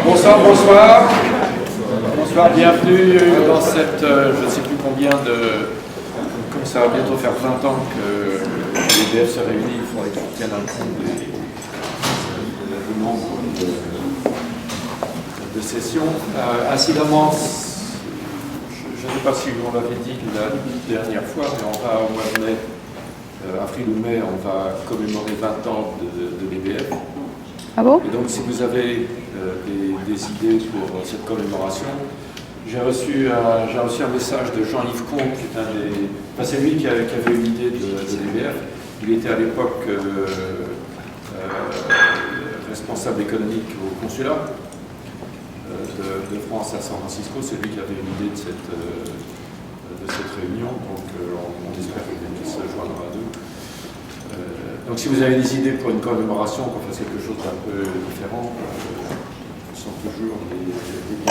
Bonsoir, bonsoir. Bonsoir, bienvenue dans cette, je ne sais plus combien de... Comme ça va bientôt faire 20 ans que l'EDF se réunit, il faudrait qu'on tienne un compte du nombre de sessions. Incidemment, je ne sais pas si on l'avait dit la dernière fois, mais on va au mois de mai, avril ou mai, on va commémorer 20 ans de l'EDF. Ah bon? Et donc, si vous avez des idées pour cette commémoration, j'ai reçu un message de Jean-Yves Comte, qui est c'est lui qui avait eu l'idée de l'EDF. Il était à l'époque responsable économique au consulat de France à San Francisco. C'est lui qui avait eu l'idée de cette réunion. Donc, on espère qu'il se joindra à nous. Donc si vous avez des idées pour une commémoration, qu'on fasse quelque chose d'un peu différent, ce sont toujours des bienvenus.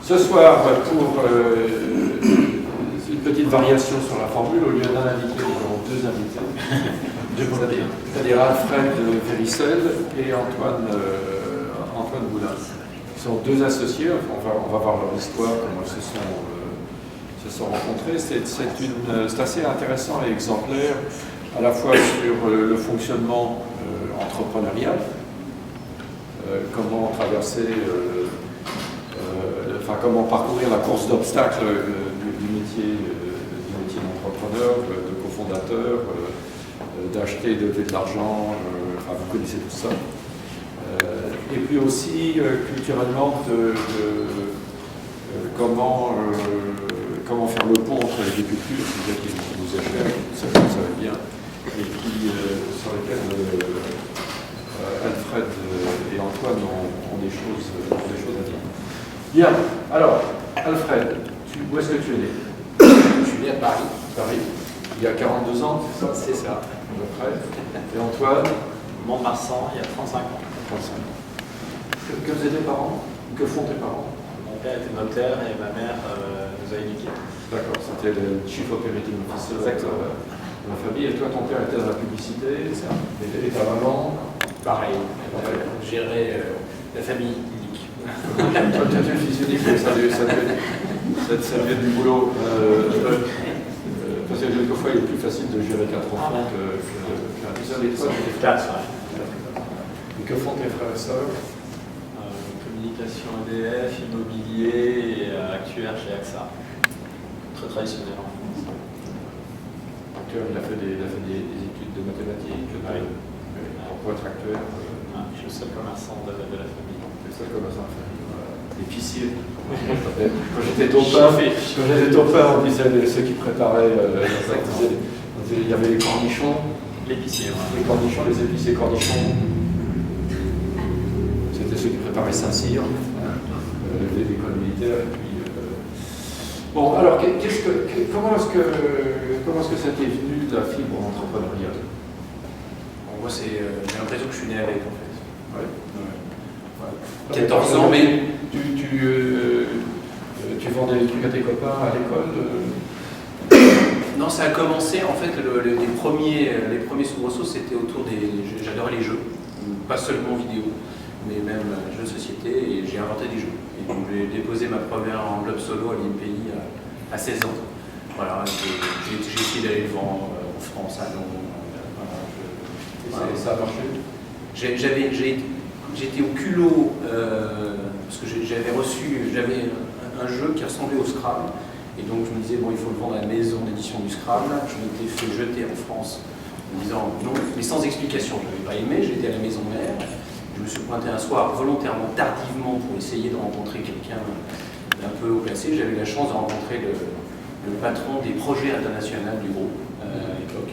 Ce soir, pour une petite variation sur la formule, au lieu d'un invité, nous avons deux invités. C'est-à-dire Alfred Véricel et Antoine Boulin. Ils sont deux associés, on va voir leur histoire, comment ils se sont rencontrés. C'est assez intéressant et exemplaire, à la fois sur le fonctionnement entrepreneurial, comment traverser, comment parcourir la course d'obstacles du métier d'entrepreneur, de cofondateur, d'acheter et de lever de l'argent, vous connaissez tout ça. Et puis aussi culturellement comment faire le pont entre l'agriculture, qui nous est cher, ça vous savez bien, et sur lesquels Alfred et Antoine ont des choses à dire. Bien, alors, Alfred, où est-ce que tu es né? Je suis né à Paris. Paris. Il y a 42 ans, c'est ça? C'est ça. À peu près. Et Antoine? Mont-de-Marsan, il y a 35 ans. 35 ans. Que faisaient tes parents? Que font tes parents? Mon père était notaire et ma mère nous a éduqués. D'accord, c'était le chief operating officer de la famille. Et toi, ton père était dans la publicité, et ta maman? Pareil. Gérer la famille unique. Toi, tu es le fils unique, ça devait être du boulot. Parce que quelquefois, il est plus facile de gérer 4 enfants qu'un seul. Et toi, tu es 4, Et que font tes frères et sœurs? Communication EDF, immobilier et actuaire chez AXA. Très traditionnel en France. Actuaire, il a fait des études de mathématiques, pour être actuaire. Je suis le seul commerçant de la famille. Le seul commerçant de la famille. Épicier. Quand j'étais taupin, on disait ceux qui préparaient, il y avait les cornichons. L'épicier, Les cornichons, les épiciers cornichons. C'était ceux qui préparaient Saint-Cyr, l'école militaire. Et puis, bon, alors, comment est-ce que ça t'est venu de la fibre entrepreneuriale? Moi, j'ai l'impression que je suis né avec, en fait. Ouais. 14 ans, mais... Tu vendais des trucs à tes copains à l'école? Non, ça a commencé, en fait, les premiers soubresauts, c'était autour des... J'adorais les jeux, pas seulement vidéo, mais même jeux de société, et j'ai inventé des jeux. Et donc, j'ai déposé ma première enveloppe solo à l'INPI à 16 ans. Voilà, j'ai essayé d'aller le vendre en France, à Londres. Voilà, ça a marché? J'étais au culot, parce que j'avais un jeu qui ressemblait au Scrabble, et donc je me disais, bon, il faut le vendre à la maison d'édition du Scrabble. Je m'étais fait jeter en France en disant non, mais sans explication. Je n'avais pas aimé, j'étais à la maison mère. Je me suis pointé un soir volontairement, tardivement, pour essayer de rencontrer quelqu'un d'un peu haut placé. J'avais la chance de rencontrer le patron des projets internationaux du groupe à l'époque.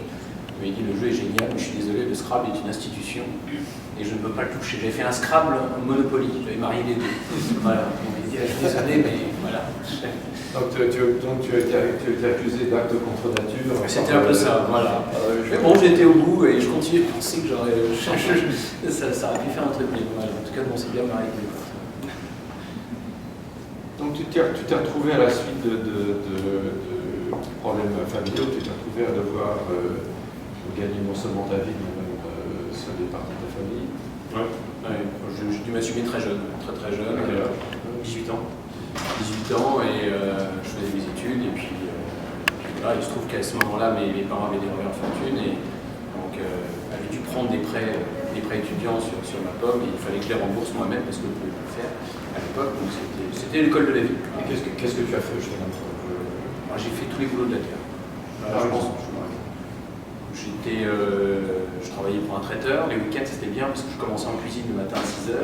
Il m'a dit, le jeu est génial, mais je suis désolé, le Scrabble est une institution et je ne peux pas le toucher. J'avais fait un Scrabble Monopoly, j'avais marié les deux. Voilà, on m'a dit, je suis désolé, mais voilà. Donc tu as été accusé d'actes contre nature. C'était un peu ça, voilà. Mais bon, j'étais au bout et je continue de penser que ça aurait pu faire un truc, mais voilà. En tout cas, bon, c'est bien marié les deux. Donc tu t'es retrouvé à la suite de problèmes familiaux, tu t'es retrouvé à devoir pour gagner non seulement ta vie, mais même celle des parties de ta famille. Ouais. J'ai dû m'assumer très jeune, très jeune. 18 ans. 18 ans et je faisais mes études et puis voilà, il se trouve qu'à ce moment-là mes parents avaient des revenus de fortune et donc avaient dû prendre des prêts étudiants sur ma pomme et il fallait que je les rembourse moi-même parce que je ne pouvais pas le faire à l'époque, donc c'était l'école de la vie. Et qu'est-ce que tu as fait justement? J'ai fait tous les boulots de la terre. Je travaillais pour un traiteur, les week-ends c'était bien parce que je commençais en cuisine le matin à 6h,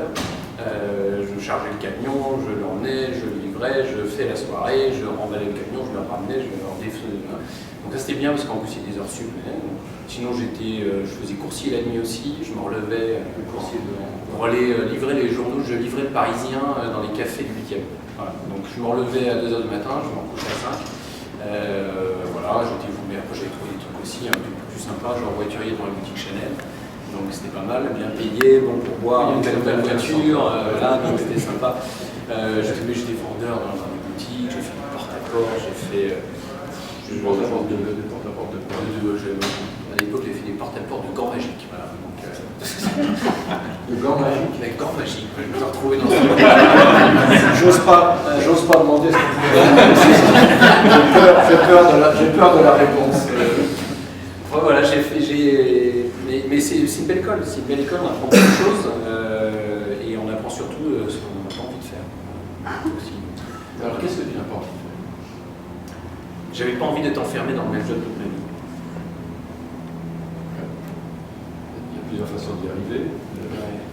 je chargeais le camion, je l'emmenais, je le livrais, je fais la soirée, je remballais le camion, je le ramenais, je le défaisais. Donc ça c'était bien parce qu'en plus il y a des heures sup. Sinon je faisais coursier la nuit aussi, je me relevais pour aller livrer les journaux, je livrais le Parisien dans les cafés du 8e. Voilà. Donc je me relevais à 2h du matin, je me recouchais à 5. Voilà, mais après j'avais trouvé des trucs aussi un peu plus sympas, genre voiturier dans la boutique Chanel, donc c'était pas mal, bien payé, bon pour boire, une belle voiture, voilà, donc c'était sympa. J'étais vendeur dans des boutiques, j'ai fait du porte-à-porte, j'ai fait... à l'époque j'ai fait des porte-à-porte de gants magiques, voilà. Donc, de gants magiques? Avec gants magiques, je me suis retrouvé dans ce... J'ose pas demander ce que vous voulez. J'ai peur de la réponse. Voilà, mais c'est une belle école, on apprend beaucoup de choses et on apprend surtout ce qu'on n'a pas envie de faire. Alors qu'est-ce que tu n'as pas envie de faire? J'avais pas envie d'être enfermé dans le même job toute ma vie. Il y a plusieurs façons d'y arriver.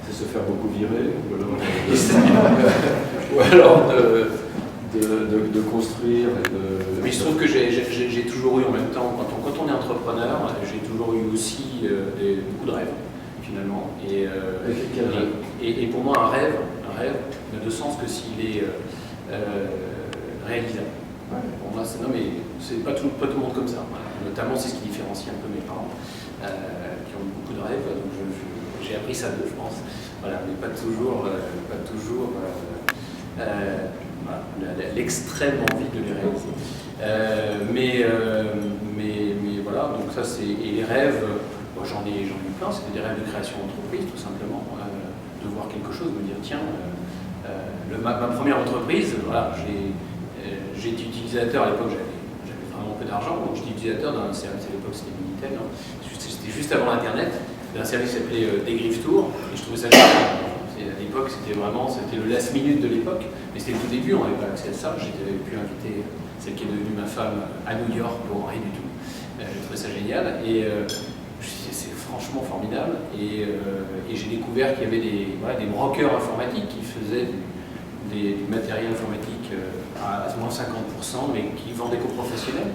C'est se faire beaucoup virer, ou alors de construire et de... Mais il se trouve que j'ai toujours eu en même temps, quand on est entrepreneur, j'ai toujours eu aussi beaucoup de rêves, finalement. Et pour moi, un rêve n'a de sens que s'il est réalisable. Pour moi, c'est pas tout le monde comme ça. Notamment, c'est ce qui différencie un peu mes parents, qui ont beaucoup de rêves. Donc j'ai appris ça d'eux, je pense. Voilà, mais pas toujours l'extrême envie de les réaliser. Mais voilà, donc ça c'est... Et les rêves, j'en ai eu plein, c'était des rêves de création d'entreprise, tout simplement. De voir quelque chose, de me dire, tiens, ma première entreprise, voilà, j'ai été utilisateur à l'époque, j'avais vraiment peu d'argent, donc j'étais utilisateur d'un service, à l'époque c'était Minitel, hein. C'était juste avant Internet, d'un service qui s'appelait Dégriffe Tour, et je trouvais ça génial. À l'époque, c'était le last minute de l'époque, mais c'était le tout début, on n'avait pas accès à ça. J'avais pu inviter celle qui est devenue ma femme à New York pour rien du tout. J'ai trouvé ça génial et c'est franchement formidable. Et j'ai découvert qu'il y avait des brokers informatiques qui faisaient du matériel informatique à moins 50%, mais qui vendaient qu'aux professionnels.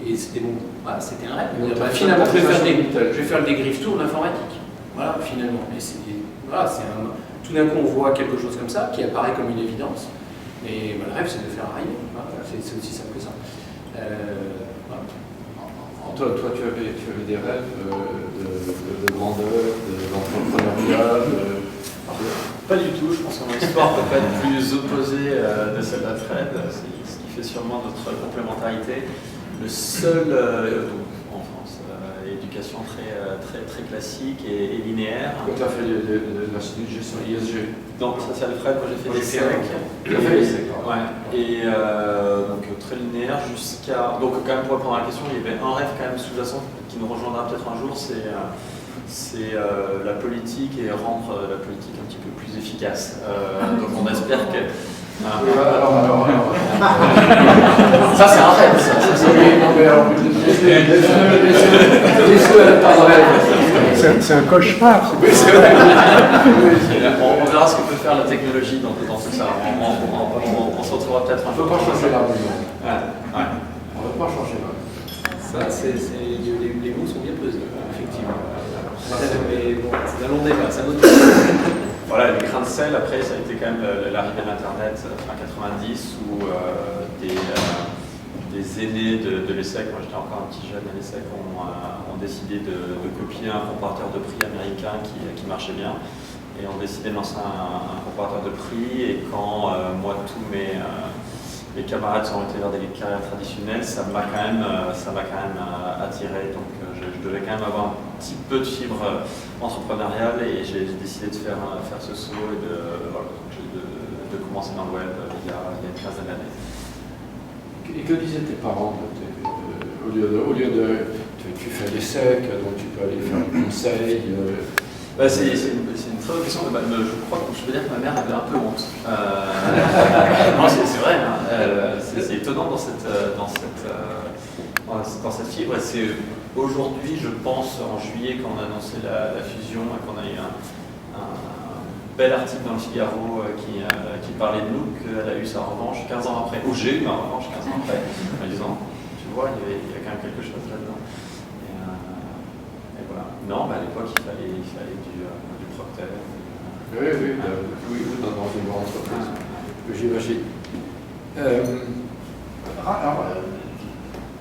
Et c'était bon, voilà, c'était un rêve. Finalement, je vais faire le dégriffe tour de l'informatique. Voilà, finalement. Et tout d'un coup, on voit quelque chose comme ça qui apparaît comme une évidence. Et le rêve, c'est de faire arriver. Voilà, c'est aussi simple que ça. Voilà. Antoine, toi, tu avais des rêves de grandeur, d'entrepreneuriat, Pas du tout. Je pense que mon histoire ne peut pas être plus opposée de celle d'Alfred, ce qui fait sûrement notre complémentarité. Le seul, en France, éducation très classique et linéaire. Quand tu as fait l'Institut de gestion ISG? Donc ça c'est Alfred, moi j'ai fait l'ESSEC. Ouais. Et donc très linéaire jusqu'à... Donc quand même pour répondre à la question, il y avait un rêve quand même sous-jacent qui nous rejoindra peut-être un jour, c'est la politique et rendre la politique un petit peu plus efficace. Donc on espère que... Alors. Ça c'est un rêve, ça. C'est un cauchemar. Oui, c'est vrai. On verra ce que peut faire la technologie dans tout ça. On se retrouvera peut-être un peu. On ne peut pas changer l'argument. Ouais. On ne peut pas changer l'argument. Ça, les mots sont bien pesés, effectivement. Mais bon, c'est un long débat, ça vaut. Voilà, les grains de sel, après, ça a été quand même l'arrivée d'Internet en 90 où des aînés de l'ESSEC, moi j'étais encore un petit jeune à l'ESSEC, ont décidé de copier un comparateur de prix américain qui marchait bien et ont décidé de lancer un comparateur de prix. Et quand moi, tous mes les camarades sont orientés vers des carrières traditionnelles, ça m'a quand même attiré. Donc je devais quand même avoir un petit peu de fibre entrepreneuriale et j'ai décidé de faire ce saut et de commencer dans le web il y a une quinzaine d'années. Et que disaient tes parents au lieu de tu fais des secs, donc tu peux aller faire du conseil C'est une très bonne question. Je crois que je peux dire que ma mère avait un peu honte. Non, c'est vrai. Hein. C'est étonnant dans cette fibre. Et c'est aujourd'hui, je pense, en juillet, quand on a annoncé la fusion et qu'on a eu un bel article dans le Figaro qui parlait de nous, qu'elle a eu sa revanche 15 ans après. Ou j'ai eu ma revanche 15 ans après, en disant, tu vois, il y a quand même quelque chose là-dedans. Et voilà. Non, à l'époque, il fallait du Procter. Oui, dans une grande entreprise, j'imagine.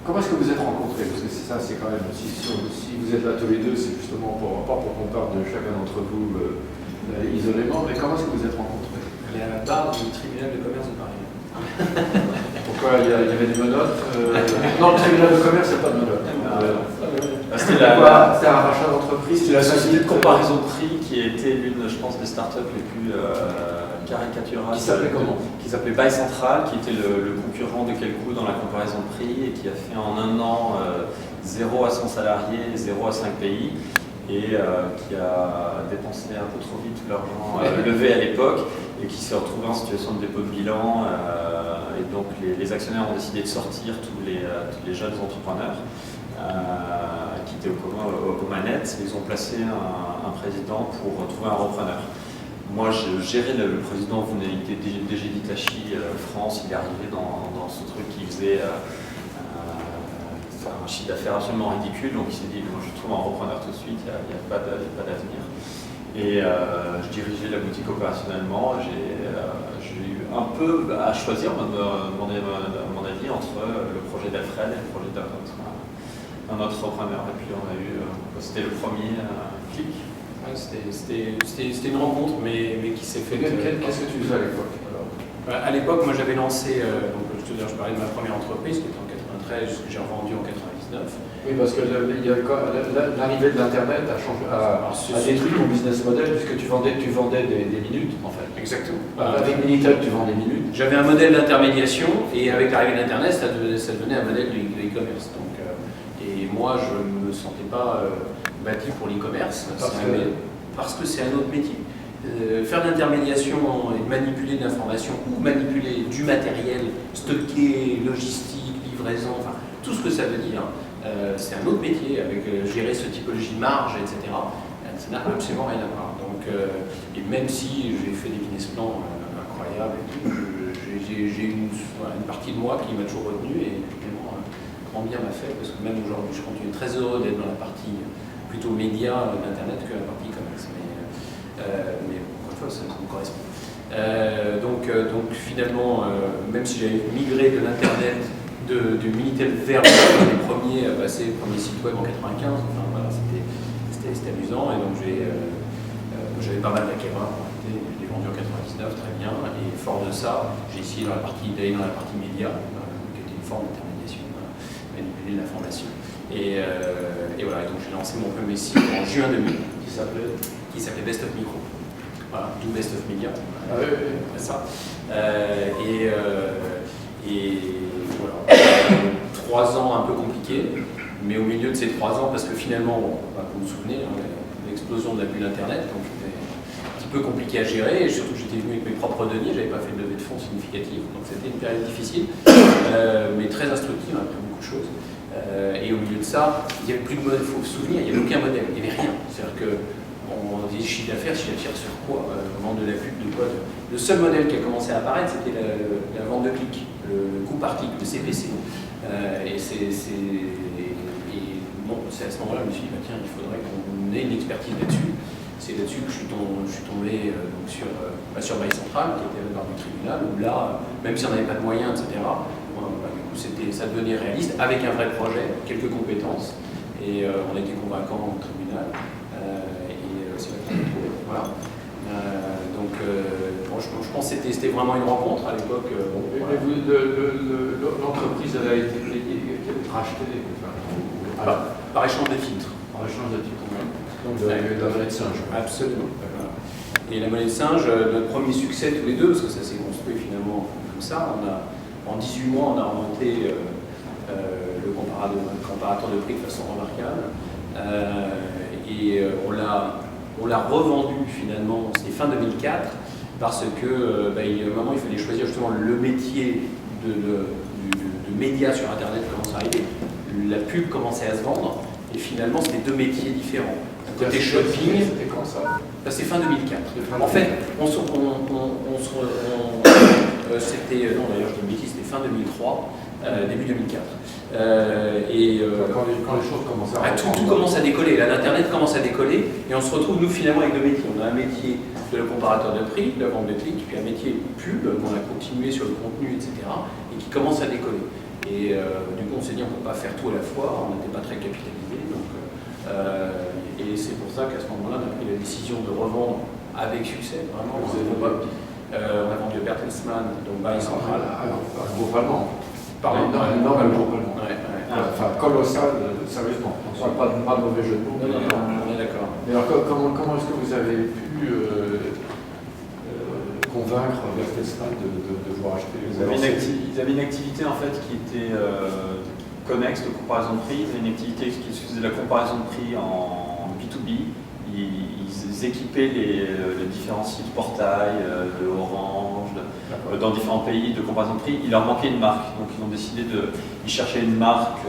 Comment est-ce que vous êtes rencontrés? Parce que ça, c'est quand même, si vous êtes là tous les deux, c'est justement pas pour qu'on parle de chacun d'entre vous isolément, mais comment est-ce que vous êtes rencontrés? Elle est à la barre du tribunal de commerce de Paris. Pourquoi il y avait des menottes Non, le tribunal de commerce, il n'y a pas de menottes. C'était un rachat d'entreprise. C'était la société de comparaison de prix qui était l'une, je pense, des startups les plus caricaturales. Qui s'appelait comment? Qui s'appelait Buy Central, qui était le concurrent de Quelcou dans la comparaison de prix et qui a fait en un an 0 à 100 salariés, 0 à 5 pays et qui a dépensé un peu trop vite tout l'argent levé à l'époque et qui s'est retrouvé en situation de dépôt de bilan. Et donc les actionnaires ont décidé de sortir tous les jeunes entrepreneurs qui étaient aux manettes. Ils ont placé un président pour trouver un repreneur. Moi, je gérais le président, il était DG d'Hitachi France, il est arrivé dans ce truc qui faisait un chiffre d'affaires absolument ridicule, donc il s'est dit, moi je trouve un repreneur tout de suite, il n'y a pas d'avenir. Et je dirigeais la boutique opérationnellement, j'ai eu un peu à choisir, à mon avis, entre le projet d'Alfred et le projet d'un autre repreneur. Et puis on a eu, c'était le premier clic. Ouais, c'était une rencontre, mais qui s'est faite. Qu'est-ce que tu faisais à l'époque? À l'époque, moi j'avais lancé, je parlais de ma première entreprise qui était en 93, que j'ai revendue en 99. Oui, parce que l'arrivée de l'Internet a détruit ton business model puisque tu vendais des minutes en fait. Exactement. Avec Minitel, tu vends des minutes. J'avais un modèle d'intermédiation et avec l'arrivée de l'Internet, ça devenait un modèle de e-commerce. Et moi, je ne me sentais pas bâti pour l'e-commerce parce que c'est un autre métier. Faire de l'intermédiation et manipuler de l'information ou manipuler du matériel stocké, logistique, livraison, enfin tout ce que ça veut dire, c'est un autre métier avec gérer ce typologie de marge, etc. Ça n'a absolument rien à voir. Donc, et même si j'ai fait des business plans incroyables, j'ai une partie de moi qui m'a toujours retenu et finalement grand bien m'a fait parce que même aujourd'hui je continue très heureux d'être dans la partie plutôt média d'Internet que la partie commerce. Mais encore une fois, ça me correspond. Donc finalement, même si j'avais migré de l'Internet, du Minitel vers les premiers à passer le premier site web en 95, enfin, voilà, c'était amusant. Et donc j'avais pas mal d'acquéreurs, je l'ai vendu en 99, très bien. Et fort de ça, j'ai essayé d'aller dans la partie média, qui était une forme d'intermédiation, manipuler l'information. Et voilà, donc j'ai lancé mon premier site en juin 2000 qui s'appelait Best of Micro. Voilà, d'où Best of Media. Ah oui, c'est ça. Et voilà, 3 ans un peu compliqués, mais au milieu de ces 3 ans, parce que finalement, vous vous souvenez, l'explosion de la bulle Internet, donc c'était un petit peu compliqué à gérer, et surtout j'étais venu avec mes propres deniers, j'avais pas fait de levée de fonds significative, donc c'était une période difficile, mais très instructive, on a appris beaucoup de choses. Et au milieu de ça, il n'y avait plus de modèle, il faut se souvenir, il n'y avait aucun modèle, il n'y avait rien. C'est-à-dire qu'on disait chiffre d'affaires sur quoi? Vendre de la pub, de quoi? Le seul modèle qui a commencé à apparaître, c'était la vente de clics, le coût par clic, le CPC. C'est à ce moment-là que je me suis dit, tiens, il faudrait qu'on ait une expertise là-dessus. C'est là-dessus que je suis tombé sur Buy Central, qui était à la barre du tribunal, où là, même si on n'avait pas de moyens, etc., ça devenait réaliste, avec un vrai projet, quelques compétences, et on a été convaincant au tribunal, et c'est là qu'on a trouvé. Voilà. Je pense que c'était vraiment une rencontre à l'époque. Mais l'entreprise elle a été rachetée Par échange de titres. par échange de titres. Donc vous avez eu la monnaie de singe. Absolument. Et la monnaie de singe, notre premier succès tous les deux, parce que ça s'est construit finalement comme ça, en 18 mois, on a inventé le comparateur de prix de façon remarquable. On l'a revendu finalement, c'était fin 2004, parce que il y a un moment il fallait choisir justement le métier de médias sur Internet commence à arriver, la pub commençait à se vendre, et finalement c'était deux métiers différents. Côté shopping, c'était quand ça? C'est fin 2004. En fait, c'était, non d'ailleurs je dis une bêtise, c'était fin 2003, début 2004. Quand les choses commencent à tout commence à décoller, là l'internet commence à décoller, et on se retrouve nous finalement avec deux métiers. On a un métier de comparateur de prix, de la vente de clics, puis un métier pub qu'on a continué sur le contenu, etc., et qui commence à décoller. Et du coup on s'est dit on ne peut pas faire tout à la fois, on n'était pas très capitalisé, donc et c'est pour ça qu'à ce moment-là, on a pris la décision de revendre avec succès, vraiment. On a vendu à Bertelsmann, donc Banque Centrale. Alors, globalement. Pardon. Non, mais globalement. Ouais. Enfin, colossal, sérieusement. On ne parle pas de mauvais jeu de mots. Non, on est d'accord. Mais alors, comment est-ce que vous avez pu convaincre Bertelsmann de vous racheter? Ils avaient une activité en fait qui était connexe de comparaison de prix. Ils avaient une activité qui faisait de la comparaison de prix en B2B. Ils équipaient les différents sites portail de Orange, dans différents pays de comparaison de prix. Il leur manquait une marque, donc ils ont décidé ils cherchaient une marque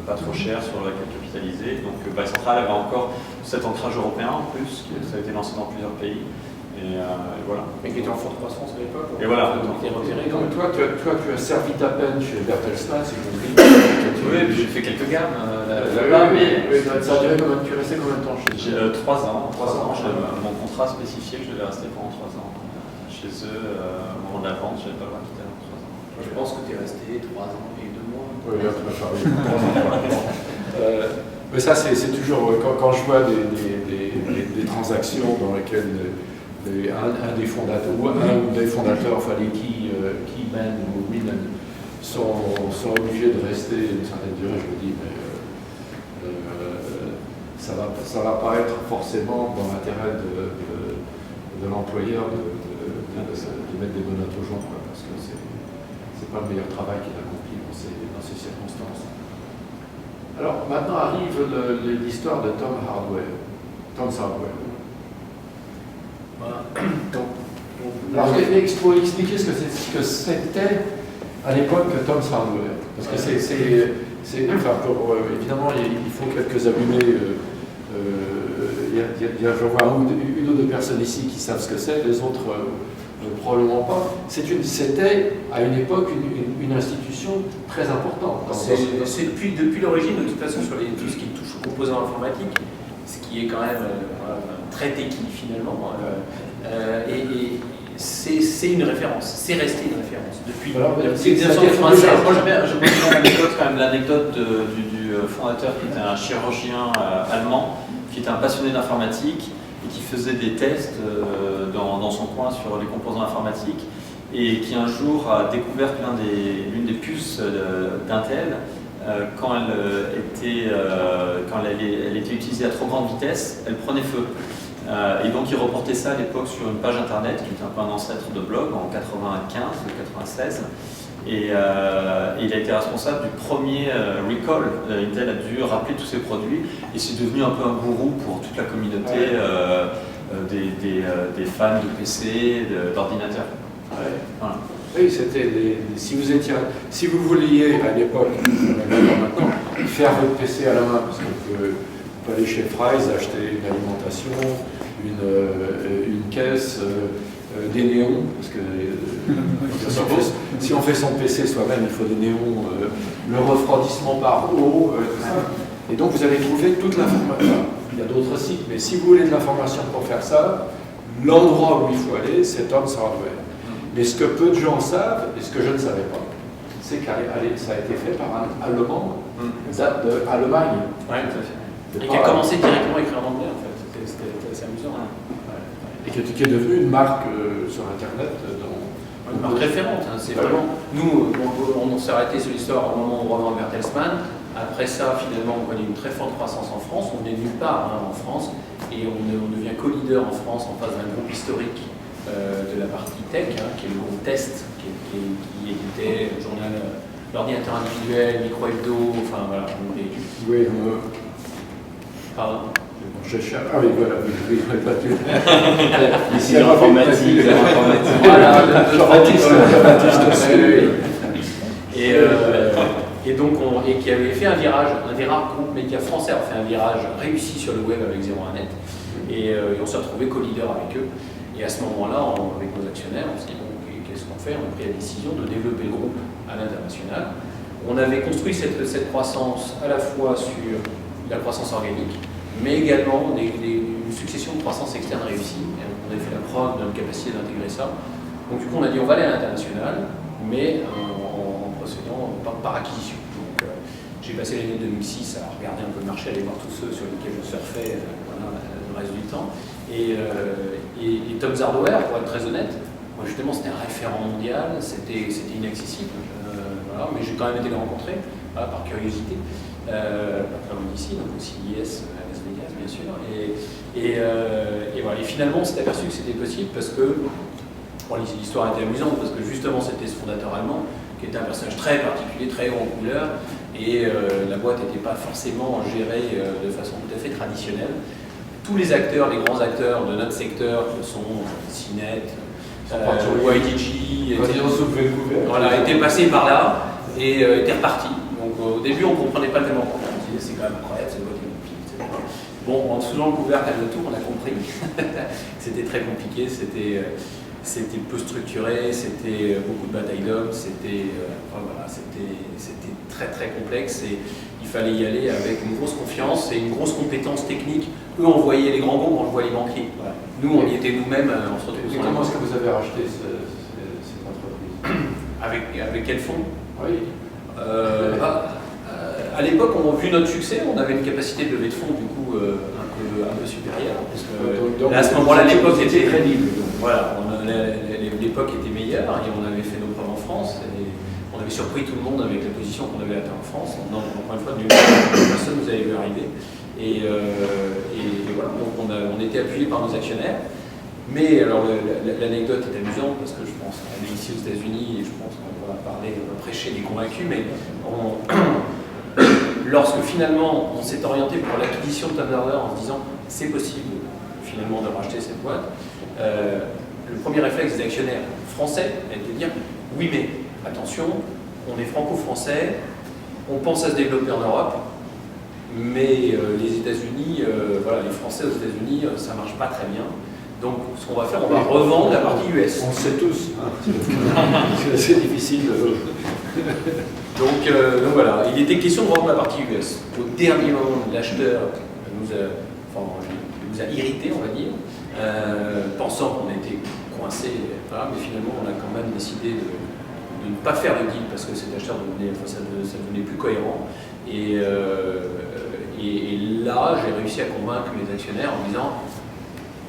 pas trop chère sur laquelle capitaliser. Donc Banque Centrale avait encore cet ancrage européen en plus, ça a été lancé dans plusieurs pays. Et voilà. Mais qui était en forte croissance à l'époque. Et voilà. Donc, Donc toi, tu as servi ta peine chez Bertelsmann, c'est compris. Oui, puis j'ai fait quelques gammes. Ça a duré combien? Tu es resté combien de temps chez eux? 3 ans. Mon contrat spécifiait que je devais rester pendant 3 ans. Chez eux, au moment de la vente, je n'avais pas le droit de quitter avant 3 ans. Je pense que tu es resté 3 ans et 2 mois. Oui, là, tu m'as parlé. Mais ça, c'est toujours, quand je vois des transactions dans lesquelles un des fondateurs, enfin les qui mènent ou mènent, sont obligés de rester une certaine durée, je me dis, mais ça va pas être forcément dans l'intérêt de l'employeur de mettre des menottes aux gens, quoi, parce que c'est pas le meilleur travail qu'il accomplit dans ces circonstances. Alors maintenant arrive l'histoire de Tom's Hardware. Voilà. Alors, il faut expliquer ce que c'était à l'époque Tom's Hardware. Parce que évidemment, il faut quelques allumés. Je vois une ou deux personnes ici qui savent ce que c'est, les autres probablement pas. C'était à une époque une institution très importante. C'est depuis l'origine, de toute façon, sur tout ce qui touche aux composants informatiques, ce qui est quand même très techy finalement. Et c'est une référence, c'est resté une référence depuis 1996. Moi j'aime bien l'anecdote du fondateur qui était un chirurgien allemand, qui était un passionné d'informatique et qui faisait des tests dans son coin sur les composants informatiques et qui un jour a découvert l'une des puces d'Intel, quand elle était utilisée à trop grande vitesse, elle prenait feu. Et donc il reportait ça à l'époque sur une page internet qui était un peu un ancêtre de blog en 95 ou 96. Et il a été responsable du premier recall. Intel a dû rappeler tous ses produits et c'est devenu un peu un gourou pour toute la communauté des fans de PC, d'ordinateurs. Ouais. Voilà. Oui, c'était si vous vouliez à l'époque, maintenant, faire votre PC à la main, parce qu'on peut aller chez Fry's, acheter une alimentation, une caisse, des néons, parce que si on fait son PC soi-même, il faut des néons, le refroidissement par eau, tout ça. Et donc vous allez trouver toute l'information. Il y a d'autres sites, mais si vous voulez de l'information pour faire ça, l'endroit où il faut aller, c'est Tom's Hardware. Mais ce que peu de gens savent, et ce que je ne savais pas, c'est que ça a été fait par un Allemand d'Allemagne. Ouais, tout à fait. Et qui a commencé directement à écrire en anglais, en fait. C'était assez amusant. et qui est devenue une marque sur Internet. Une marque référente, hein, c'est vraiment. Nous, on s'est arrêté sur l'histoire au moment où on revend Bertelsmann. Après ça, finalement, on connaît une très forte croissance en France. On n'est nulle part en France et on devient co-leader en France en face d'un groupe historique de la partie tech, qui est le groupe Test, qui éditait le journal L'ordinateur individuel, Micro Hebdo, enfin voilà. Oui, Pardon. je cherche. Ah oui, voilà, oui, pas tout. Ici, l'informatique. Voilà, Jean-Baptiste aussi. Et donc, qui avait fait un virage, un des rares groupes médias français a fait un virage réussi sur le web avec 01net. Et on s'est retrouvé co-leader avec eux. Et à ce moment-là, avec nos actionnaires, on s'est dit, bon, qu'est-ce qu'on fait? On a pris la décision de développer le groupe à l'international. On avait construit cette croissance à la fois sur la croissance organique, mais également une succession de croissance externe réussie. On avait fait la preuve de notre capacité d'intégrer ça. Donc du coup, on a dit, on va aller à l'international, mais en procédant par acquisition. Donc j'ai passé l'année 2006 à regarder un peu le marché, aller voir tous ceux sur lesquels je surfais le reste du temps. Et Tom Zardauer, pour être très honnête, moi justement c'était un référent mondial, c'était inaccessible, voilà, mais j'ai quand même été le rencontrer, voilà, par curiosité, pas très loin d'ici, donc au CIS à Las Vegas bien sûr. Et voilà, et finalement on s'est aperçu que c'était possible parce que bon, l'histoire était amusante, parce que justement c'était ce fondateur allemand qui était un personnage très particulier, très haut en couleur, et la boîte n'était pas forcément gérée de façon tout à fait traditionnelle. Tous les acteurs, les grands acteurs de notre secteur, que sont CNET, YDG, étaient passés par là et étaient repartis. Donc au début, on ne comprenait pas tellement pourquoi. On disait, c'est quand même incroyable, c'est votre équipe, etc. Bon, en soulant le couvercle à le tour, on a compris que c'était très compliqué, c'était peu structuré, c'était beaucoup de batailles d'hommes, c'était très très complexe et il fallait y aller avec une grosse confiance et une grosse compétence technique. Eux, on voyait les grands groupes, on voyait les banquiers. Voilà. Nous, on y était nous-mêmes, on se retrouvait. Comment est-ce que vous avez racheté cette entreprise? Avec quel fonds? Oui. À l'époque, vu notre succès, on avait une capacité de levée de fonds du coup un peu supérieure. Parce que donc, à ce moment-là, l'époque était crédible. Voilà, l'époque était meilleure et on avait fait nos preuves en France. Et on avait surpris tout le monde avec la position qu'on avait atteinte en France. Encore une fois, personne nous avait vu arriver. Et voilà, donc on était appuyé par nos actionnaires. Mais alors l'anecdote est amusante parce que je pense qu'on est ici aux États-Unis et je pense qu'on va parler, on va prêcher des convaincus, mais lorsque finalement on s'est orienté pour l'acquisition de Tom Zardauer en se disant c'est possible finalement de racheter cette boîte, le premier réflexe des actionnaires français est de dire oui mais attention, on est franco-français, on pense à se développer en Europe, mais les États-Unis, voilà, les Français aux États-Unis, ça marche pas très bien. Donc, ce qu'on va faire, on va revendre la partie US. On le sait tous. C'est difficile. Donc voilà, il était question de revendre la partie US. Au dernier moment, l'acheteur nous a irrités, on va dire, pensant qu'on était coincés. Voilà, mais finalement, on a quand même décidé de ne pas faire le deal parce que cet acheteur ça devenait plus cohérent. Et là, j'ai réussi à convaincre les actionnaires en disant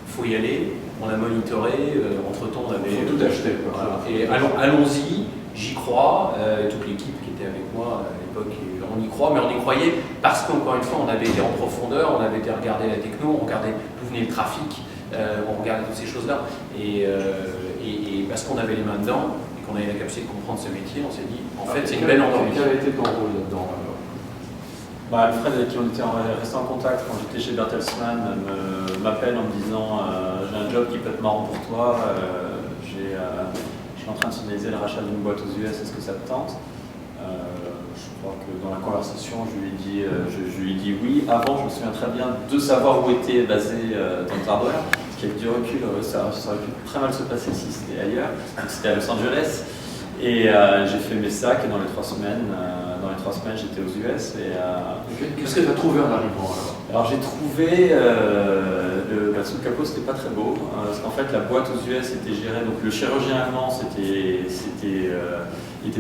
faut y aller, on a monitoré, entre-temps on avait... Faut tout acheter. Voilà. Et allons-y, j'y crois, toute l'équipe qui était avec moi à l'époque, on y croit, mais on y croyait parce qu'encore une fois on avait été en profondeur, on avait été regarder la techno, on regardait d'où venait le trafic, on regardait toutes ces choses-là. Et parce qu'on avait les mains dedans et qu'on avait la capacité de comprendre ce métier, on s'est dit, en fait c'est une belle entreprise. Quel a été ton rôle là-dedans alors? Alfred, avec qui on était resté en contact quand j'étais chez Bertelsmann, m'appelle en me disant j'ai un job qui peut être marrant pour toi, je suis en train de finaliser le rachat d'une boîte aux US, est-ce que ça te tente? Je crois que dans la conversation, je lui ai dit oui. Avant, je me souviens très bien de savoir où était basé Tom Zardauer, parce qu'avec du recul, ça aurait pu très mal se passer si c'était ailleurs, c'était à Los Angeles. Et j'ai fait mes sacs et dans les 3 semaines, j'étais aux US. Qu'est-ce que tu as trouvé en arrivant alors? J'ai trouvé sous le capot, c'était pas très beau, parce qu'en fait la boîte aux US était gérée, donc le chirurgien allemand était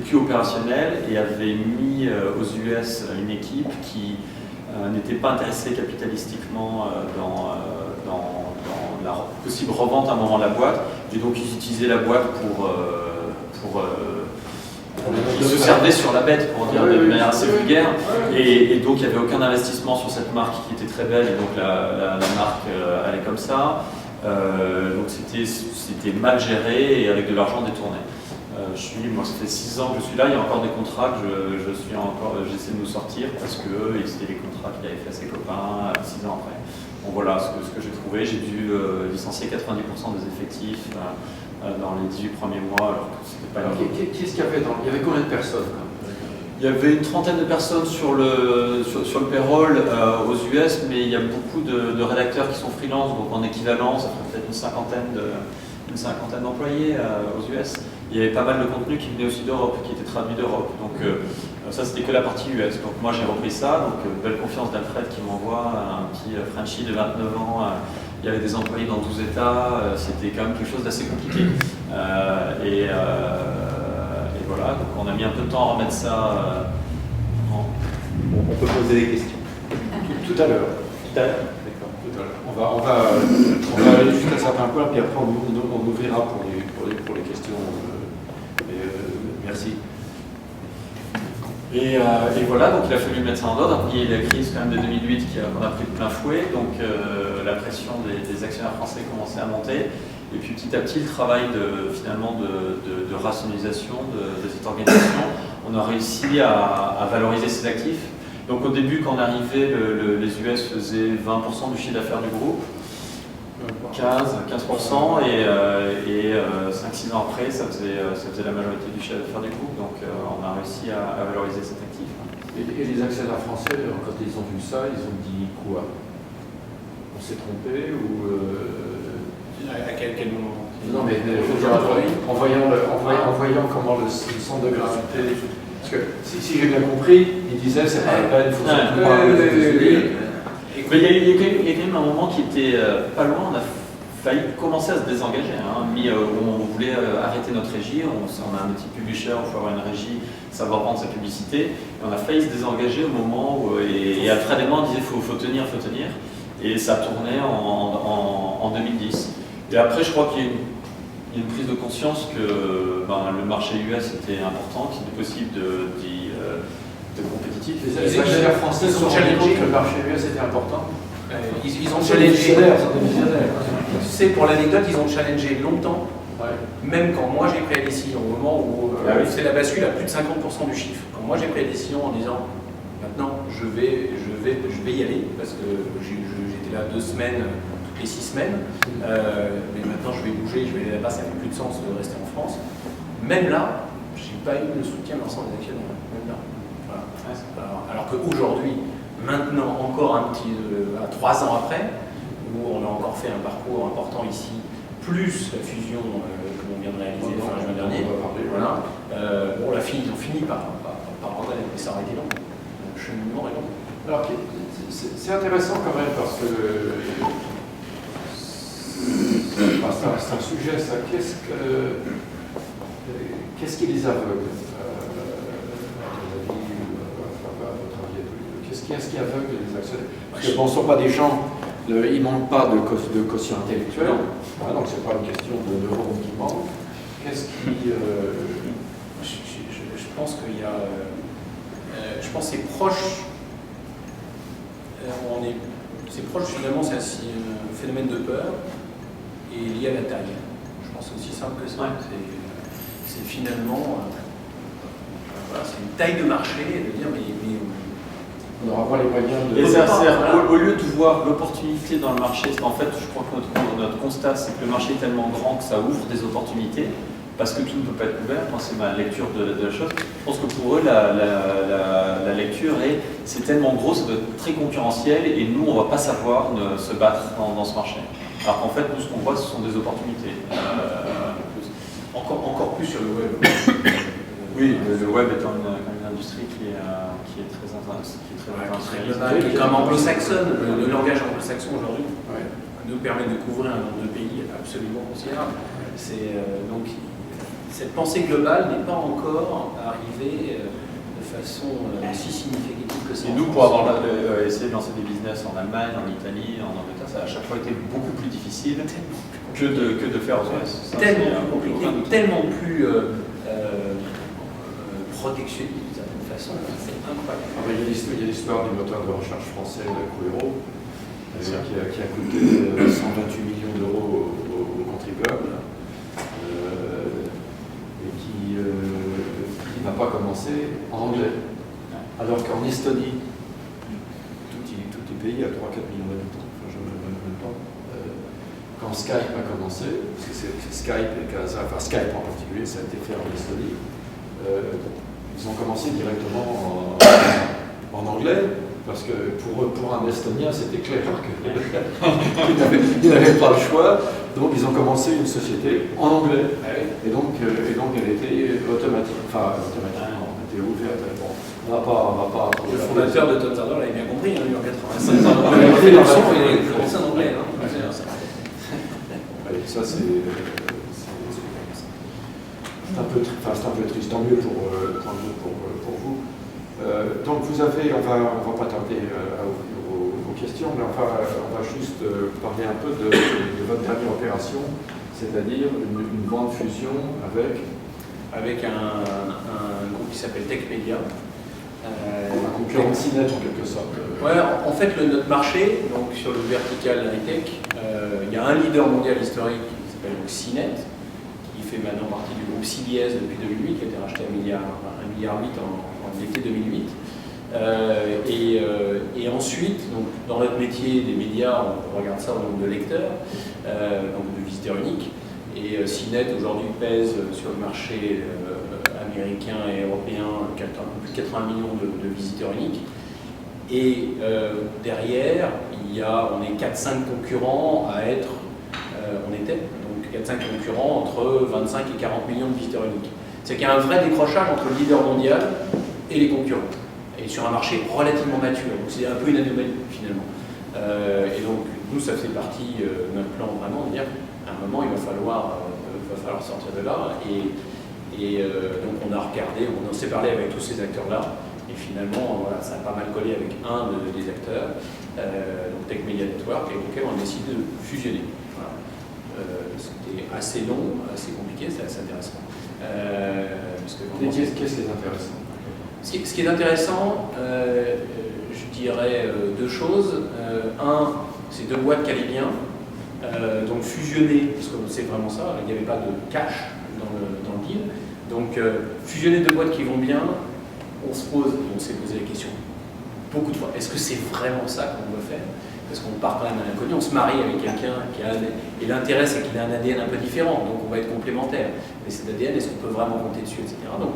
plus opérationnel et avait mis aux US une équipe qui n'était pas intéressée capitalistiquement dans la possible revente à un moment de la boîte. Et donc ils utilisaient la boîte ils se servaient sur la bête, pour dire de manière assez vulgaire. Et donc il n'y avait aucun investissement sur cette marque qui était très belle, et donc la marque allait comme ça. Donc c'était mal géré et avec de l'argent détourné. Moi ça fait 6 ans que je suis là, il y a encore des contrats que j'essaie de nous sortir parce que c'était les contrats qu'il avait fait à ses copains 6 ans après. Bon voilà ce que j'ai trouvé, j'ai dû licencier 90% des effectifs dans les 18 premiers mois alors que c'était pas... Qu'est-ce qu'il y avait il y avait combien de personnes Il y avait une trentaine de personnes sur le payroll aux US, mais il y a beaucoup de rédacteurs qui sont freelance, donc en équivalent, ça fait peut-être une cinquantaine d'employés aux US. Il y avait pas mal de contenu qui venait aussi d'Europe, qui était traduit d'Europe. Donc ça, c'était que la partie US. Donc moi, j'ai repris ça. Donc belle confiance d'Alfred qui m'envoie un petit Frenchie de 29 ans. Il y avait des employés dans 12 États. C'était quand même quelque chose d'assez compliqué. Et voilà, donc on a mis un peu de temps à remettre ça On peut poser des questions. Tout à l'heure. D'accord. Tout à l'heure. On va aller jusqu'à certains points, puis après on ouvrira pour les questions. Merci. Et voilà, donc il a fallu mettre ça en ordre. Il y a eu la crise quand même de 2008 qu'on a pris de plein fouet, donc la pression des actionnaires français commençait à monter. Et puis petit à petit, le travail de rationalisation de cette organisation, on a réussi à valoriser ses actifs. Donc au début, quand on arrivait, les US faisaient 20% du chiffre d'affaires du groupe, 15% et 5-6 ans après, ça faisait la majorité du chiffre d'affaires du groupe. Donc on a réussi à valoriser cet actif. Et les actionnaires français, quand ils ont vu ça, ils ont dit quoi? On s'est trompé ou À quel moment? Non, mais en voyant comment le centre de gravité. Parce que si j'ai bien compris, il disait c'est pas la peine, il faut surtout pas aux États-Unis. Mais il y a quand même un moment qui était pas loin, on a failli commencer à se désengager. Où on voulait arrêter notre régie, on a un petit publisher, il faut avoir une régie, savoir vendre sa publicité. Et on a failli se désengager au moment où. Et Alfred et moi, on disait faut tenir. Et ça tournait en 2010. Et après, je crois qu'il y a une prise de conscience que le marché US était important, qu'il était possible de compétitif. Les actionnaires français se sont rendus compte que le marché US était important. Ils ont challengé. Tu sais, pour l'anecdote, ils ont challengé longtemps, même quand moi j'ai pris la décision, au moment où c'est la bascule à plus de 50% du chiffre. Quand moi j'ai pris la décision en disant maintenant je vais y aller, parce que j'étais là 2 semaines, toutes les 6 semaines, mais maintenant je vais bouger, je vais aller là-bas, ça n'a plus de sens de rester en France. Même là, je n'ai pas eu le soutien de l'ensemble des actionnaires. Même là. Voilà. Alors qu'aujourd'hui, maintenant encore à 3 ans après, où on a encore fait un parcours important ici, plus la fusion que l'on vient de réaliser fin juin dernier, voilà, ils ont fini par rentrer, mais ça aurait été long. Le cheminement est long. Alors, c'est intéressant quand même parce que c'est un sujet, ça. Qu'est-ce qui les aveugle Qu'est-ce qui aveugle les actionnaires? Parce que ce ne sont pas des gens, ils ne manquent pas de quotient intellectuel, donc ce n'est pas une question de neurones qui manquent. Qu'est-ce qui... Je pense qu'il y a... je pense que c'est proche... c'est proche finalement, c'est un phénomène de peur et lié à la taille. Je pense que c'est aussi simple que ça. C'est finalement... c'est une taille de marché et de dire mais on n'aura pas les moyens de... Et c'est-à-dire, au lieu de voir l'opportunité dans le marché, en fait, je crois que notre constat, c'est que le marché est tellement grand que ça ouvre des opportunités, parce que tout ne peut pas être couvert. Moi, c'est ma lecture de la chose. Je pense que pour eux, la lecture c'est tellement gros, ça doit être très concurrentiel, et nous, on ne va pas savoir se battre dans ce marché. Alors qu'en fait, nous, ce qu'on voit, ce sont des opportunités. Encore plus sur le web. Oui, le web étant une industrie qui est très intense. Qui est comme anglo-saxonne. Le langage anglo-saxon aujourd'hui nous permet de couvrir un nombre de pays absolument considérable. Donc cette pensée globale n'est pas encore arrivée de façon aussi significative que ça. Et nous, pour avoir essayé de lancer des business en Allemagne, en Italie, en Angleterre, ça a à chaque fois été beaucoup plus difficile que de faire aux US. Tellement plus compliqué, tellement plus protectionniste d'une certaine façon, c'est incroyable. Ah, il y a l'histoire du moteur de recherche français, Quero, qui a coûté 128 millions d'euros aux contribuables et qui n'a pas commencé en anglais. Alors qu'en Estonie, tout est pays à 3-4 millions d'habitants, enfin, je ne me même pas. Quand Skype a commencé, parce que c'est Skype et Casa, enfin Skype en particulier, ça a été fait en Estonie, ils ont commencé directement en anglais, parce que pour un Estonien, c'était clair qu'ils n'avaient pas le choix. Donc ils ont commencé une société en anglais. Et donc elle était automatique. Enfin, automatiquement, elle était ouverte. Bon, on va pas. Le fondateur de Tom Sawyer l'avait bien compris, lui en 85. Il a fait des leçons et il a commencé en anglais. Ça, c'est un peu triste, tant mieux pour vous. Donc vous avez, on va pas tarder à ouvrir aux questions, mais on va juste parler un peu de votre dernière opération, c'est-à-dire une grande fusion avec un groupe qui s'appelle Tech Media. Un concurrent de CNET en quelque sorte. Ouais, en fait, notre marché, donc sur le vertical high-tech, il y a un leader mondial historique qui s'appelle CNET, qui fait maintenant partie du groupe CBS depuis 2008, qui a été racheté à 1,8 milliard en l'été 2008. Et ensuite, donc, dans notre métier des médias, on regarde ça au nombre de lecteurs, donc de visiteurs uniques. Et CNET aujourd'hui pèse sur le marché américain et européen un peu plus de 80 millions de visiteurs uniques. Et derrière, on est 4-5 concurrents à être, on était donc 4-5 concurrents entre 25 et 40 millions de visiteurs uniques. C'est qu'il y a un vrai décrochage entre le leader mondial et les concurrents. Et sur un marché relativement mature. Donc c'est un peu une anomalie finalement. Et donc nous, ça fait partie de notre plan vraiment de dire qu'à un moment, il va falloir sortir de là. Et donc on a regardé, on s'est parlé avec tous ces acteurs-là. Et finalement, voilà, ça a pas mal collé avec un des acteurs, donc Tech Media Network, avec lequel on a décidé de fusionner. Voilà. C'était assez long, assez compliqué, c'est assez intéressant. Qu'est-ce qui est intéressant? Ce qui est intéressant, je dirais deux choses. Un, c'est deux boîtes qui allaient bien, donc fusionner, parce que c'est vraiment ça, il n'y avait pas de cash dans le deal. Donc fusionner deux boîtes qui vont bien, on s'est posé la question beaucoup de fois. Est-ce que c'est vraiment ça qu'on veut faire? Parce qu'on part quand même à l'inconnu, on se marie avec quelqu'un qui a et l'intérêt c'est qu'il a un ADN un peu différent, donc on va être complémentaires. Mais cet ADN, est-ce qu'on peut vraiment compter dessus, etc. Donc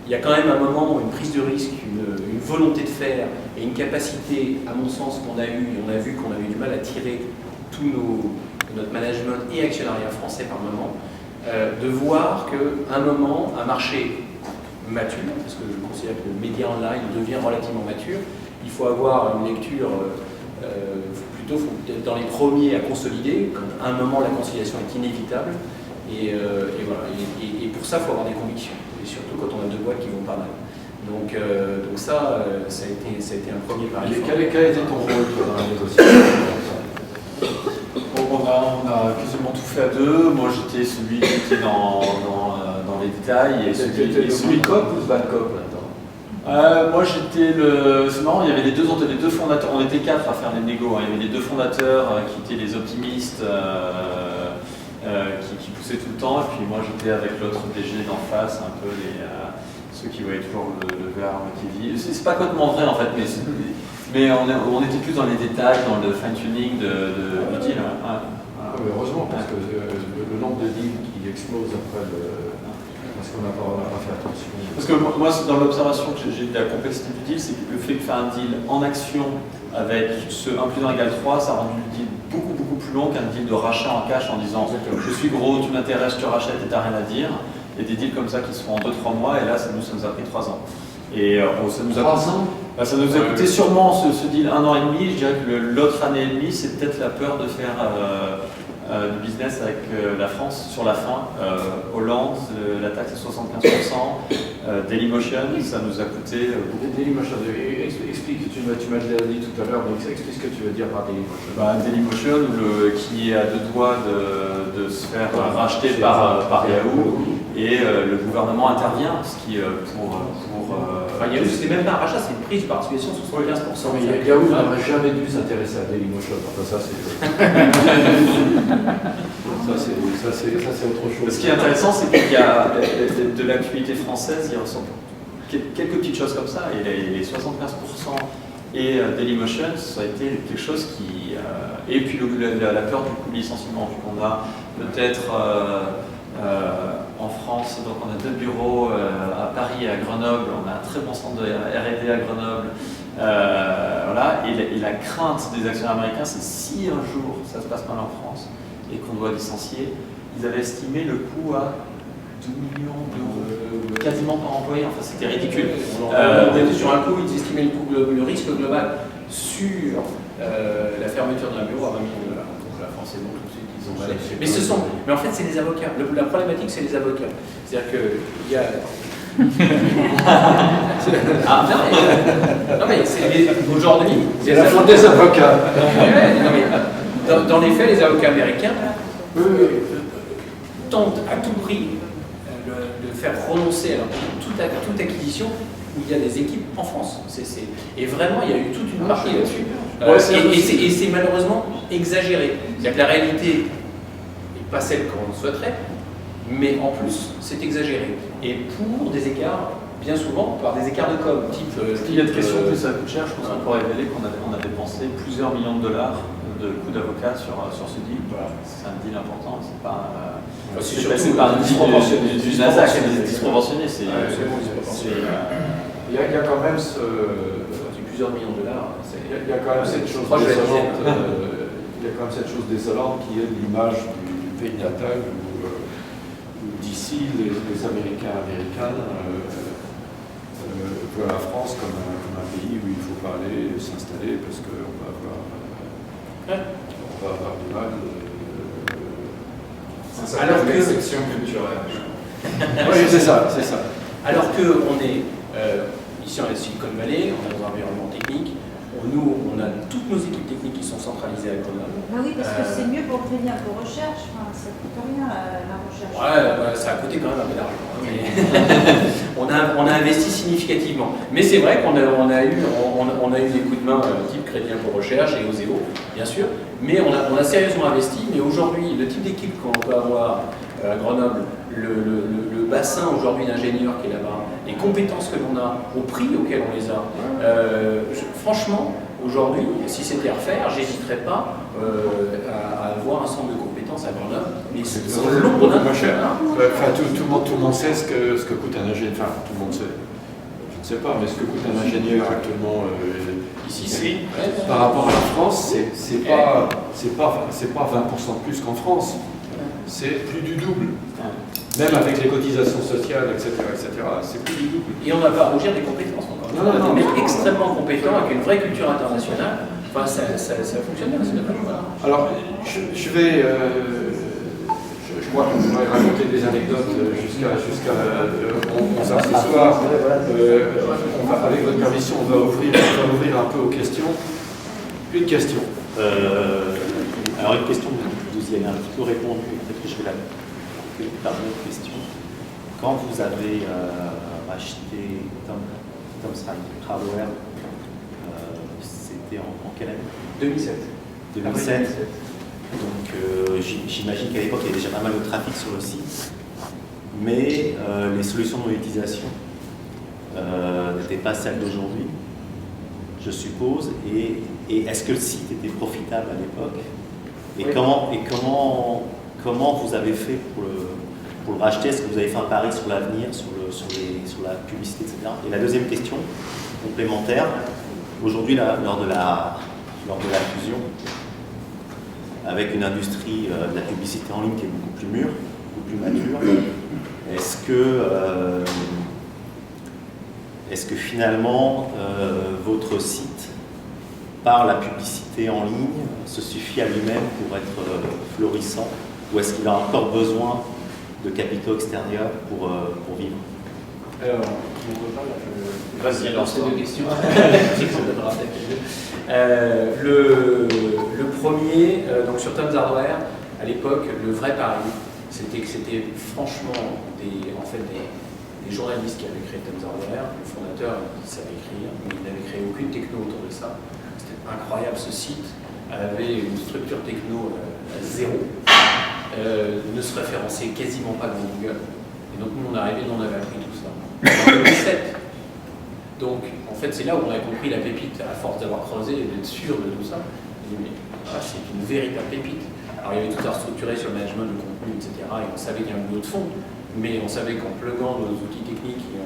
il y a quand même un moment, une prise de risque, une volonté de faire et une capacité, à mon sens, qu'on a eu, et on a vu qu'on avait du mal à tirer tout notre management et actionnariat français par moment, de voir qu'à un moment, un marché mature, parce que je considère que le média online devient relativement mature, il faut avoir une lecture, faut être dans les premiers à consolider, quand à un moment la consolidation est inévitable, et voilà. Et pour ça, il faut avoir des convictions, et surtout quand on a deux boîtes qui vont pas mal. Donc ça a été un premier pari. Quel a été ton rôle dans la négociation? On a quasiment tout fait à deux. Moi, j'étais celui qui était dans les détails. Et celui cop ou bad cop là-dedans? Moi, j'étais le. C'est marrant, il y avait les deux fondateurs. On était 4 à faire les négos. Il y avait les deux fondateurs qui étaient les optimistes, qui poussaient tout le temps. Et puis moi, j'étais avec l'autre DG d'en face, un peu ceux qui voyaient toujours le verre qui vit. C'est pas complètement vrai en fait, mais on était plus dans les détails, dans le fine-tuning du deal. Heureusement, parce que le nombre de deals qui explose après parce qu'on n'a pas fait attention. Parce que moi, dans l'observation que j'ai de la complexité du deal, c'est que le fait de faire un deal en action avec ce 1 plus 1 égale 3, ça a rendu le deal beaucoup plus long qu'un deal de rachat en cash en disant je suis gros, tu m'intéresses, je te rachète et t'as rien à dire. Il y a des deals comme ça qui se font en 2-3 mois et là, ça nous a pris 3 ans. Et ça nous a 3 ans ça nous a coûté sûrement ce deal 1 an et demi. Je dirais que l'autre année et demie, c'est peut-être la peur de faire du business avec la France sur la fin. Hollande, la taxe est 75%. Dailymotion, ça nous a coûté beaucoup. Dailymotion, explique, tu m'as dit tout à l'heure, donc explique ce que tu veux dire par Dailymotion. Dailymotion, qui est à deux doigts de se faire racheter par Yahoo, et le gouvernement intervient, ce qui Yahoo, c'était même pas un rachat, c'est une prise de participation sur 75%. Mais Yahoo n'aurait jamais dû s'intéresser à Dailymotion. Enfin, ça, c'est autre chose. Ce qui est intéressant, c'est qu'il y a de l'actualité française, il ressemble quelques petites choses comme ça, et les 75% et Dailymotion, ça a été quelque chose qui... et puis la peur du coup de licenciement, vu qu'on a peut-être en France, donc on a 2 bureaux à Paris et à Grenoble, on a un très bon centre de R&D à Grenoble, voilà, et la crainte des actionnaires américains, c'est si un jour ça se passe mal en France et qu'on doit licencier, ils avaient estimé le coût à 2 millions d'euros, quasiment par employé, enfin c'était ridicule. Sur un coup, ils estimaient le risque global sur la fermeture d'un bureau à 20 millions $. Donc là, forcément, tout de suite, ils ont valé. Mais en fait, c'est les avocats. La problématique, c'est les avocats. C'est-à-dire qu'il y a... non mais aujourd'hui, c'est la faute des avocats. Dans les faits, les avocats américains tentent à tout prix de faire renoncer à toute acquisition où il y a des équipes en France. Et vraiment, il y a eu toute une partie là-dessus. Et c'est malheureusement exagéré. C'est-à-dire que la réalité n'est pas celle qu'on souhaiterait, mais en plus, c'est exagéré. Et pour des écarts, bien souvent, par des écarts de com, type... Il y a de questions que ça coûte cher, je pense qu'on peut révéler qu'on a dépensé plusieurs millions de dollars de coûts d'avocat sur ce deal. Voilà. C'est un deal important, c'est pas... c'est surtout pas disproportionné. Du Nasdaq, c'est disproportionné. Il y a quand même plusieurs millions de dollars. Il y a quand même cette chose désolante. Il y a quand même cette chose désolante qui est l'image du pays natal où d'ici les Américains voient la France comme un pays où il ne faut pas aller s'installer parce qu'on va avoir du mal. Alors que l'exception culturelle. Oui, c'est ça. Alors qu'on est ici en Silicon Valley, on a un environnement technique. Nous, on a toutes nos équipes techniques qui sont centralisées à Grenoble. Oui, parce que c'est mieux pour crédit impôt recherche. Enfin, ça ne coûte rien la recherche. Ouais, ça a coûté quand même un peu d'argent. Mais on a investi significativement. Mais c'est vrai qu'on a eu des coups de main type crédit impôt recherche et Oseo, bien sûr. Mais on a sérieusement investi. Mais aujourd'hui, le type d'équipe qu'on peut avoir à Grenoble, le bassin aujourd'hui d'ingénieurs qui est là-bas, les compétences que l'on a, au prix auquel on les a, franchement, aujourd'hui, si c'était à refaire, j'hésiterais pas à avoir un centre de compétences à Grenoble, mais c'est l'ombre d'un cher. Enfin, tout le monde sait ce que coûte un ingénieur. Enfin, tout le monde sait. Je ne sais pas, mais ce que coûte un ingénieur actuellement ici, par rapport à la France, c'est pas 20% de plus qu'en France. C'est plus du double. Même avec les cotisations sociales, etc., c'est plus du double. Et on n'a pas à rougir des compétences encore. On a des mecs extrêmement compétents avec une vraie culture internationale. Enfin, ça fonctionne bien, c'est dommage. Voilà. Alors, je crois qu'on pourrait raconter des anecdotes jusqu'à 11h ce soir. Avec votre permission, on va ouvrir un peu aux questions. Une question. Alors, une question, vous y avez un petit peu répondu, peut-être que je vais la par une autre question. Quand vous avez acheté Thomson Hardware, c'était en quelle année? 2007. 2007. Donc j'imagine qu'à l'époque il y avait déjà pas mal de trafic sur le site, mais les solutions de monétisation n'étaient pas celles d'aujourd'hui, je suppose. Et est-ce que le site était profitable à l'époque? Et oui. Comment vous avez fait pour le racheter? Est-ce que vous avez fait un pari sur l'avenir, sur la publicité, etc. Et la deuxième question, complémentaire, aujourd'hui, lors de la fusion, avec une industrie de la publicité en ligne qui est beaucoup plus mûre, beaucoup plus mature, est-ce que finalement, votre site par la publicité en ligne, se suffit à lui-même pour être florissant, ou est-ce qu'il a encore besoin de capitaux extérieurs pour vivre? Alors, mon copain, là, Vas-y, alors c'est lance-toi. 2 questions. Ça donnera peut-être les deux. Le premier, donc sur Tom's Hardware, à l'époque, le vrai pari, c'était que c'était franchement des journalistes qui avaient créé Tom's Hardware. Le fondateur, il savait écrire, mais il n'avait créé aucune techno autour de ça. C'était incroyable, ce site avait une structure techno à zéro, ne se référençait quasiment pas dans Google. Et donc nous, on arrivait, on avait appris tout ça. En 2007. Donc, en fait, c'est là où on a compris la pépite, à force d'avoir creusé et d'être sûr de tout ça. On dit, mais c'est une véritable pépite. Alors, il y avait tout à restructurer sur le management du contenu, etc. Et on savait qu'il y a un boulot de fond, mais on savait qu'en pluguant nos outils techniques et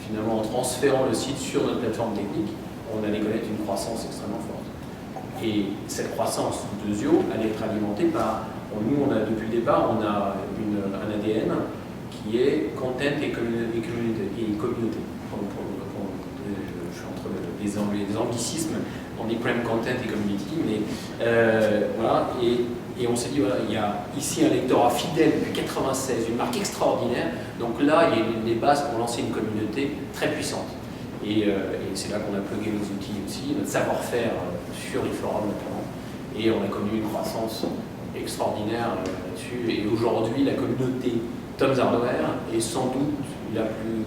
finalement en transférant le site sur notre plateforme technique, on allait connaître une croissance extrêmement forte. Et cette croissance d'Eusio allait être alimentée par... Nous, depuis le départ, on a un ADN qui est content et communauté. Je suis entre les anglicismes, on dit prime content et community, mais voilà. Et on s'est dit, voilà, il y a ici un lectorat fidèle depuis 96, une marque extraordinaire. Donc là, il y a les bases pour lancer une communauté très puissante. Et c'est là qu'on a plugué nos outils aussi, notre savoir-faire sur les forums notamment. Et on a connu une croissance extraordinaire là-dessus. Et aujourd'hui, la communauté Tom's Hardware est sans doute la plus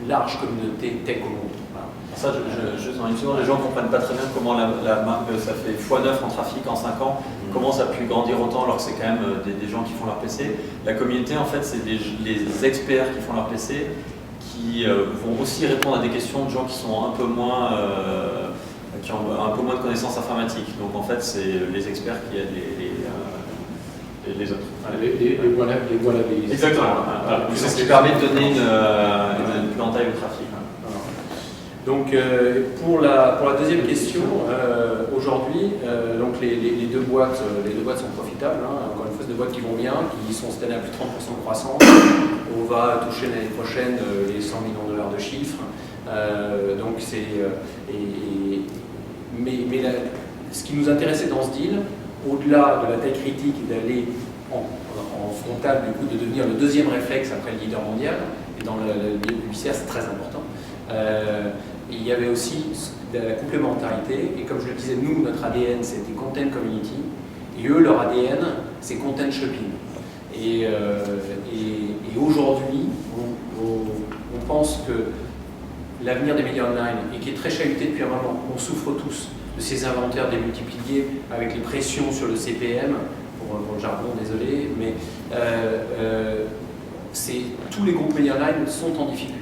large communauté tech au monde. Voilà. Ça, juste en une seconde, les gens ne comprennent pas très bien comment la marque, ça fait x9 en trafic en 5 ans, comment ça a pu grandir autant alors que c'est quand même des gens qui font leur PC. La communauté, en fait, c'est les experts qui font leur PC qui vont aussi répondre à des questions de gens qui sont un peu moins, qui ont un peu moins de connaissances informatiques. Donc en fait, c'est les experts qui aident les autres. Voilà des... Exactement. Voilà. C'est ce qui permet de donner une plantaille au trafic. Donc pour la deuxième question, aujourd'hui, donc les deux boîtes sont profitables. Hein. Encore une fois, c'est deux boîtes qui vont bien, qui sont cette année à plus de 30% de croissance. On va toucher l'année prochaine les 100 millions de dollars de chiffre. Donc mais ce qui nous intéressait dans ce deal, au-delà de la taille critique et d'aller en frontal, du coup, de devenir le deuxième réflexe après le leader mondial, et dans le milieu publicitaire, c'est très important. Il y avait aussi de la complémentarité, et comme je le disais, nous, notre ADN, c'était Content Community, et eux, leur ADN, c'est Content Shopping. Et aujourd'hui, on pense que l'avenir des médias online, et qui est très chahuté depuis un moment, on souffre tous de ces inventaires démultipliés avec les pressions sur le CPM, pour le jargon, désolé, mais tous les groupes médias online sont en difficulté.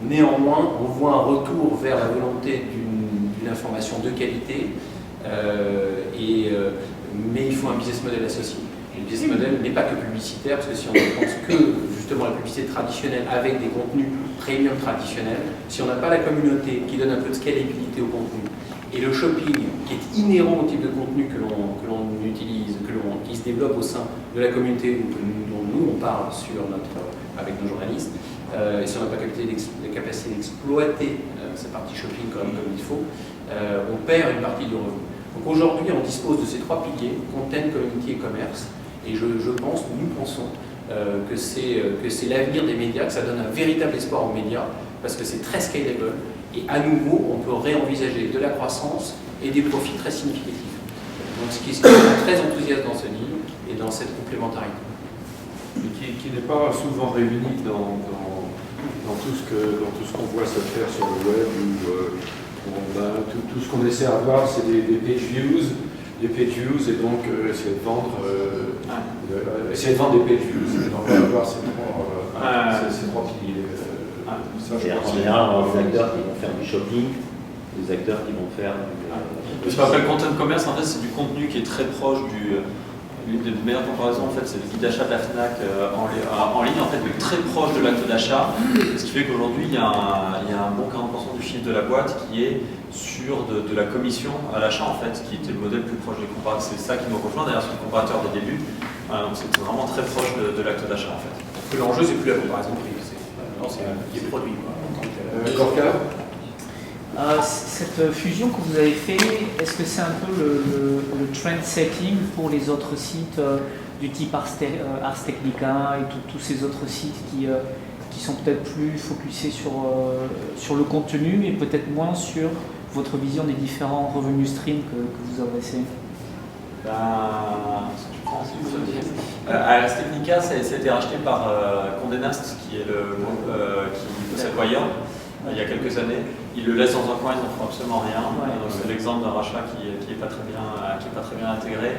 Néanmoins, on voit un retour vers la volonté d'une information de qualité, mais il faut un business model associé. Et le business model n'est pas que publicitaire, parce que si on ne pense que justement la publicité traditionnelle avec des contenus premium traditionnels, si on n'a pas la communauté qui donne un peu de scalabilité au contenu, et le shopping qui est inhérent au type de contenu que l'on utilise, qui se développe au sein de la communauté dont nous on parle avec nos journalistes, et si on n'a pas la capacité d'exploiter cette partie shopping comme il faut, on perd une partie du revenu. Donc aujourd'hui, on dispose de ces trois piliers, content, community et commerce, et nous pensons que c'est l'avenir des médias, que ça donne un véritable espoir aux médias, parce que c'est très scalable, et à nouveau, on peut réenvisager de la croissance et des profits très significatifs. Donc ce qui est très enthousiaste dans ce deal et dans cette complémentarité. Et qui n'est pas souvent réuni dans tout ce qu'on voit se faire sur le web, où tout ce qu'on essaie d'avoir, c'est des page views, et donc essayer de vendre des page views. Et donc on va avoir ces trois piliers. En général, on a des acteurs qui vont faire du shopping, des acteurs qui vont faire du... Ce qu'on appelle content commerce, en fait, c'est du contenu qui est très proche l'une des meilleures comparaisons, en fait, c'est le guide d'achat de la FNAC en ligne, en fait, mais très proche de l'acte d'achat. Ce qui fait qu'aujourd'hui, il y a un bon 40% du chiffre de la boîte qui est sur de la commission à l'achat, en fait, qui était le modèle plus proche des comparateurs. C'est ça qui nous rejoint, d'ailleurs, sur le comparateur des débuts. Donc c'est vraiment très proche de l'acte d'achat, en fait. L'enjeu, c'est plus la comparaison prix, c'est les produits. Gorka ? Cette fusion que vous avez fait, est-ce que c'est un peu le trend setting pour les autres sites du type Ars Technica et tous ces autres sites qui sont peut-être plus focusés sur le contenu et peut-être moins sur votre vision des différents revenus streams que vous adressez? Ars Technica, ça a été racheté par Condé Nast, qui est le groupe qui possède Wire, il y a quelques années. Ils le laissent dans un coin, ils n'en font absolument rien. C'est l'exemple d'un rachat qui n'est pas très bien intégré.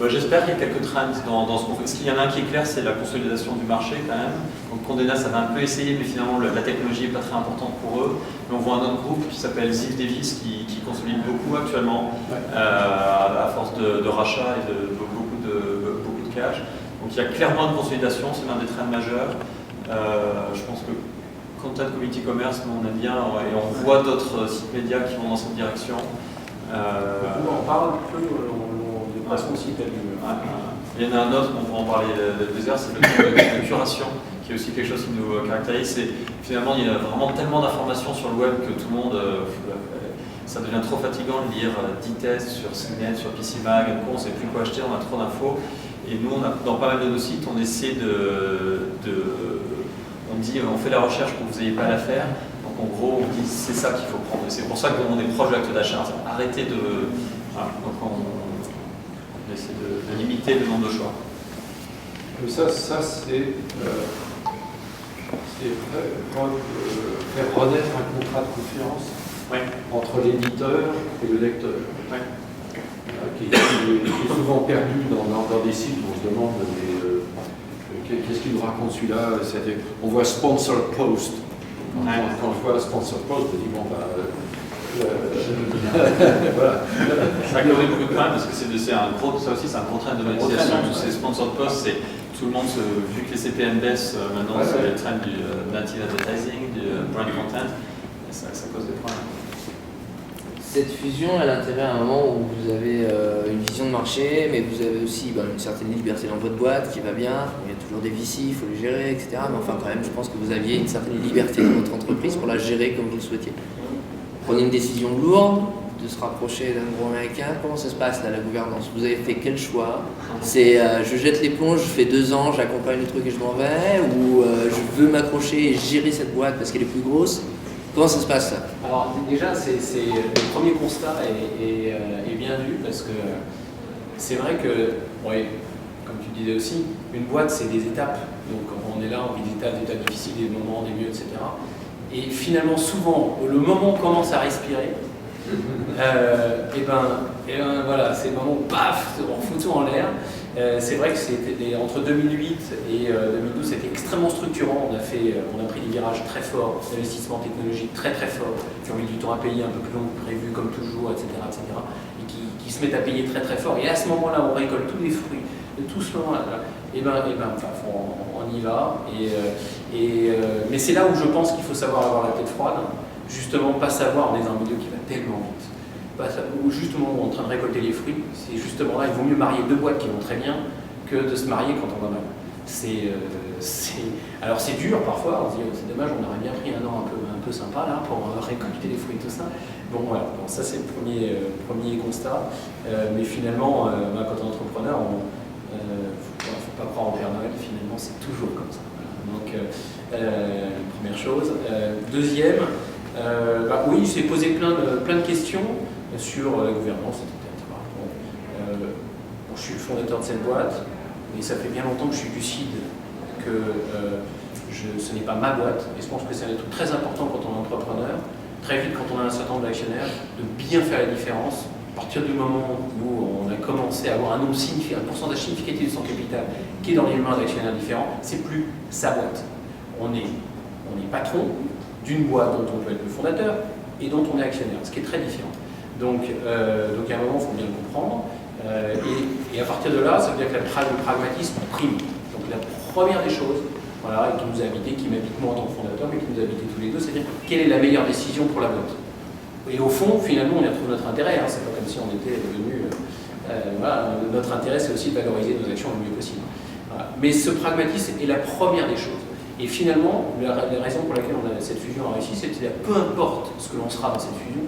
J'espère qu'il y a quelques trends dans ce qu'on fait. S'il y en a un qui est clair, c'est la consolidation du marché quand même. Donc Condé Nast avait un peu essayé, mais finalement la technologie n'est pas très importante pour eux. Mais on voit un autre groupe qui s'appelle Ziff Davis qui consolide beaucoup actuellement, à force de rachats et de beaucoup de cash. Donc il y a clairement une consolidation, c'est l'un des trends majeurs. Je pense que Content Community Commerce, nous on aime bien, et on voit d'autres sites médias qui vont dans cette direction. On parle un peu de façon aussi il y en a un autre, on va en parler des heures, c'est le terme de curation, qui est aussi quelque chose qui nous caractérise. Finalement, il y a vraiment tellement d'informations sur le web que tout le monde, ça devient trop fatigant de lire 10 tests sur CNET, sur PCMag, on ne sait plus quoi acheter, on a trop d'infos. Et nous, dans pas mal de nos sites, on essaie on fait la recherche pour que vous n'ayez pas à la faire. Donc en gros, on dit c'est ça qu'il faut prendre. C'est pour ça qu'on est proche de l'acte d'achat. Arrêtez de... Voilà, donc on essaie de limiter le nombre de choix. Ça c'est faire renaître un contrat de confiance entre l'éditeur et le lecteur. Qui est souvent perdu dans des sites où on se demande qu'est-ce qu'il nous raconte celui-là. On voit sponsored post. Quand je vois sponsored post, je me dis bon voilà. Ça a causé beaucoup de problèmes parce que ça aussi c'est un gros trend de monétisation. Tous ces sponsored posts, c'est tout le monde, vu que les CPM baissent maintenant, c'est le trend du native advertising, du brand content, et ça cause des problèmes. Cette fusion, elle intervient à un moment où vous avez une vision de marché, mais vous avez aussi une certaine liberté dans votre boîte qui va bien. Il y a toujours des vicis, il faut les gérer, etc. Mais enfin, quand même, je pense que vous aviez une certaine liberté dans votre entreprise pour la gérer comme vous le souhaitiez. Prenez une décision lourde de se rapprocher d'un gros américain. Comment ça se passe là, la gouvernance? Vous avez fait quel choix? C'est je jette l'éponge, je fais 2 ans, j'accompagne le truc et je m'en vais, ou je veux m'accrocher et gérer cette boîte parce qu'elle est plus grosse? Comment ça se passe ça? Alors déjà, le premier constat est bien vu parce que c'est vrai que, comme tu disais aussi, une boîte c'est des étapes. Donc on est là, on vit des étapes difficiles, des moments, des mieux, etc. Et finalement, souvent, le moment où on commence à respirer, voilà, c'est le moment où paf, on fout tout en l'air. C'est vrai que c'était entre 2008 et 2012, c'était extrêmement structurant. On a pris des virages très forts, d'investissement technologique très très forts, qui ont mis du temps à payer, un peu plus long que prévu, comme toujours, etc., et qui se mettent à payer très très fort. Et à ce moment-là, on récolte tous les fruits de tout ce moment-là. On y va. Mais c'est là où je pense qu'il faut savoir avoir la tête froide. Justement, pas savoir, on est dans un milieu qui va tellement vite. Où justement on est en train de récolter les fruits, c'est justement là, il vaut mieux marier 2 boîtes qui vont très bien que de se marier quand on va mal. Alors c'est dur parfois, on se dit c'est dommage, on aurait bien pris un an un peu sympa là pour récolter les fruits et tout ça. Bon voilà, ça c'est le premier constat. Mais finalement, quand on est entrepreneur, il ne faut pas croire en Père Noël, finalement c'est toujours comme ça. Voilà. Donc première chose. Deuxième, oui, il s'est posé plein de questions sur la gouvernance, etc. Je suis le fondateur de cette boîte, et ça fait bien longtemps que je suis lucide que ce n'est pas ma boîte, et je pense que c'est un truc très important quand on est entrepreneur, très vite quand on a un certain nombre d'actionnaires, de bien faire la différence. À partir du moment où on a commencé à avoir un pourcentage significatif de son capital qui est dans les mains d'actionnaires différents, c'est plus sa boîte. On est patron d'une boîte dont on peut être le fondateur et dont on est actionnaire, ce qui est très différent. Donc à un moment, il faut bien le comprendre. Et à partir de là, ça veut dire que le pragmatisme prime. Donc la première des choses, voilà, qui nous a habité, qui m'habite moi en tant que fondateur, mais qui nous a habité tous les deux, c'est-à-dire quelle est la meilleure décision pour la boîte. Et au fond, finalement, on y retrouve notre intérêt. C'est pas comme si on était devenu... notre intérêt, c'est aussi de valoriser nos actions le mieux possible. Voilà. Mais ce pragmatisme est la première des choses. Et finalement, la raison pour laquelle cette fusion a réussi, c'était peu importe ce que l'on sera dans cette fusion,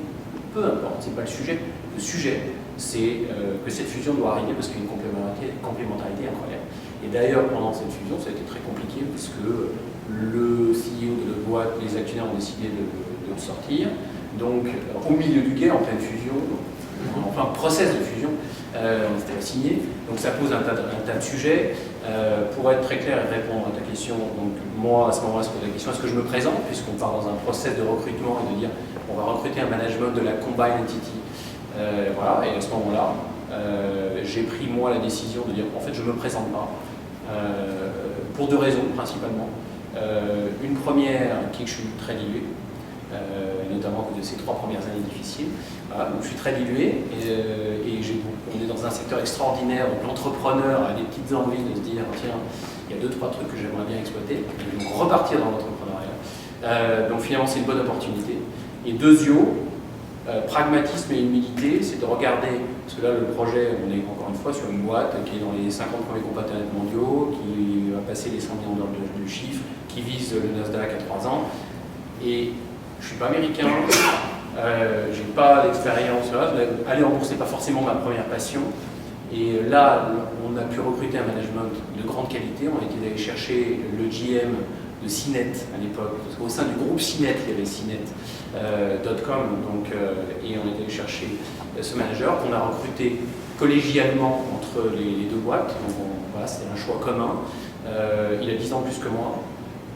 peu importe, c'est pas le sujet. Le sujet, c'est que cette fusion doit arriver parce qu'il y a une complémentarité incroyable. Et d'ailleurs, pendant cette fusion, ça a été très compliqué parce que le CEO de la boîte, les actionnaires ont décidé de le sortir. Donc, au milieu du guet, en pleine fusion, enfin, process de fusion, on n'était pas signé. Donc, ça pose un tas de sujets. Pour être très clair et répondre à ta question, donc moi, à ce moment-là, je pose la question, est-ce que je me présente, puisqu'on part dans un process de recrutement et de dire, on va recruter un management de la Combined Entity. Voilà, et à ce moment-là, j'ai pris moi la décision de dire en fait je ne me présente pas pour deux raisons principalement. Une première qui est que je suis très dilué, notamment à cause de ces 3 premières années difficiles. Voilà, donc je suis très dilué et on est dans un secteur extraordinaire, donc l'entrepreneur a des petites envies de se dire tiens, il y a 2-3 trucs que j'aimerais bien exploiter, donc repartir dans l'entrepreneuriat. Donc finalement c'est une bonne opportunité. Et deuxièmement, pragmatisme et humilité, c'est de regarder, parce que là le projet, on est encore une fois sur une boîte qui est dans les 50 premiers groupes internet mondiaux, qui va passer les 100 millions d'euros de chiffre, qui vise le Nasdaq à 3 ans, et je ne suis pas américain, je n'ai pas d'expérience là, aller en bourse n'est pas forcément ma première passion, et là on a pu recruter un management de grande qualité, on a été allé chercher le GM de CNET à l'époque, parce qu'au sein du groupe CNET, il y avait CNET.com, et on est allé chercher ce manager qu'on a recruté collégialement entre les deux boîtes, donc voilà, c'était un choix commun. Il a 10 ans plus que moi,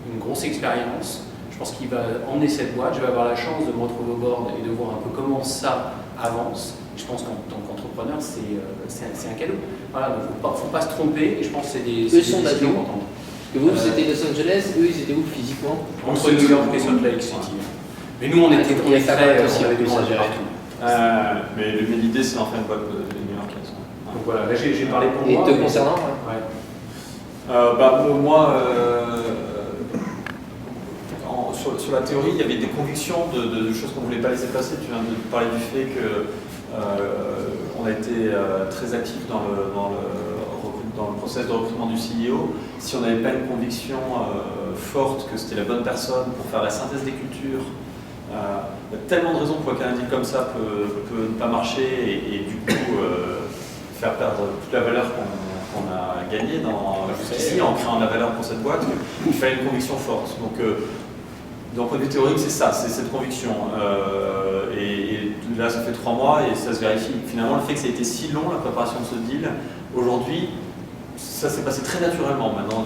une grosse expérience, je pense qu'il va emmener cette boîte, je vais avoir la chance de me retrouver au board et de voir un peu comment ça avance. Je pense qu'en tant qu'entrepreneur, c'est un cadeau. Voilà, donc il ne faut pas se tromper, et je pense que c'est des décisions importantes. Et vous, c'était Los Angeles, eux, ils étaient où physiquement? Entre New York et Salt Lake City. Mais nous, on était très aussi, on avait avec des ça, partout. Mais l'idée, c'est d'en faire une boîte de New York. Donc voilà, là j'ai parlé pour Et moi. te concernant, moi, sur la théorie, il y avait des convictions de choses qu'on ne voulait pas laisser passer. Tu viens de parler du fait qu'on a été très actif dans le process de recrutement du CEO. Si on n'avait pas une conviction forte que c'était la bonne personne pour faire la synthèse des cultures, il y a tellement de raisons pour lesquelles un deal comme ça peut ne pas marcher et du coup faire perdre toute la valeur qu'on a gagnée jusqu'ici en créant de la valeur pour cette boîte. Il fallait une conviction forte. Donc, d'un point de vue théorique, c'est ça, c'est cette conviction. Et là, ça fait 3 mois et ça se vérifie. Finalement, le fait que ça a été si long, la préparation de ce deal, aujourd'hui, ça s'est passé très naturellement. Maintenant,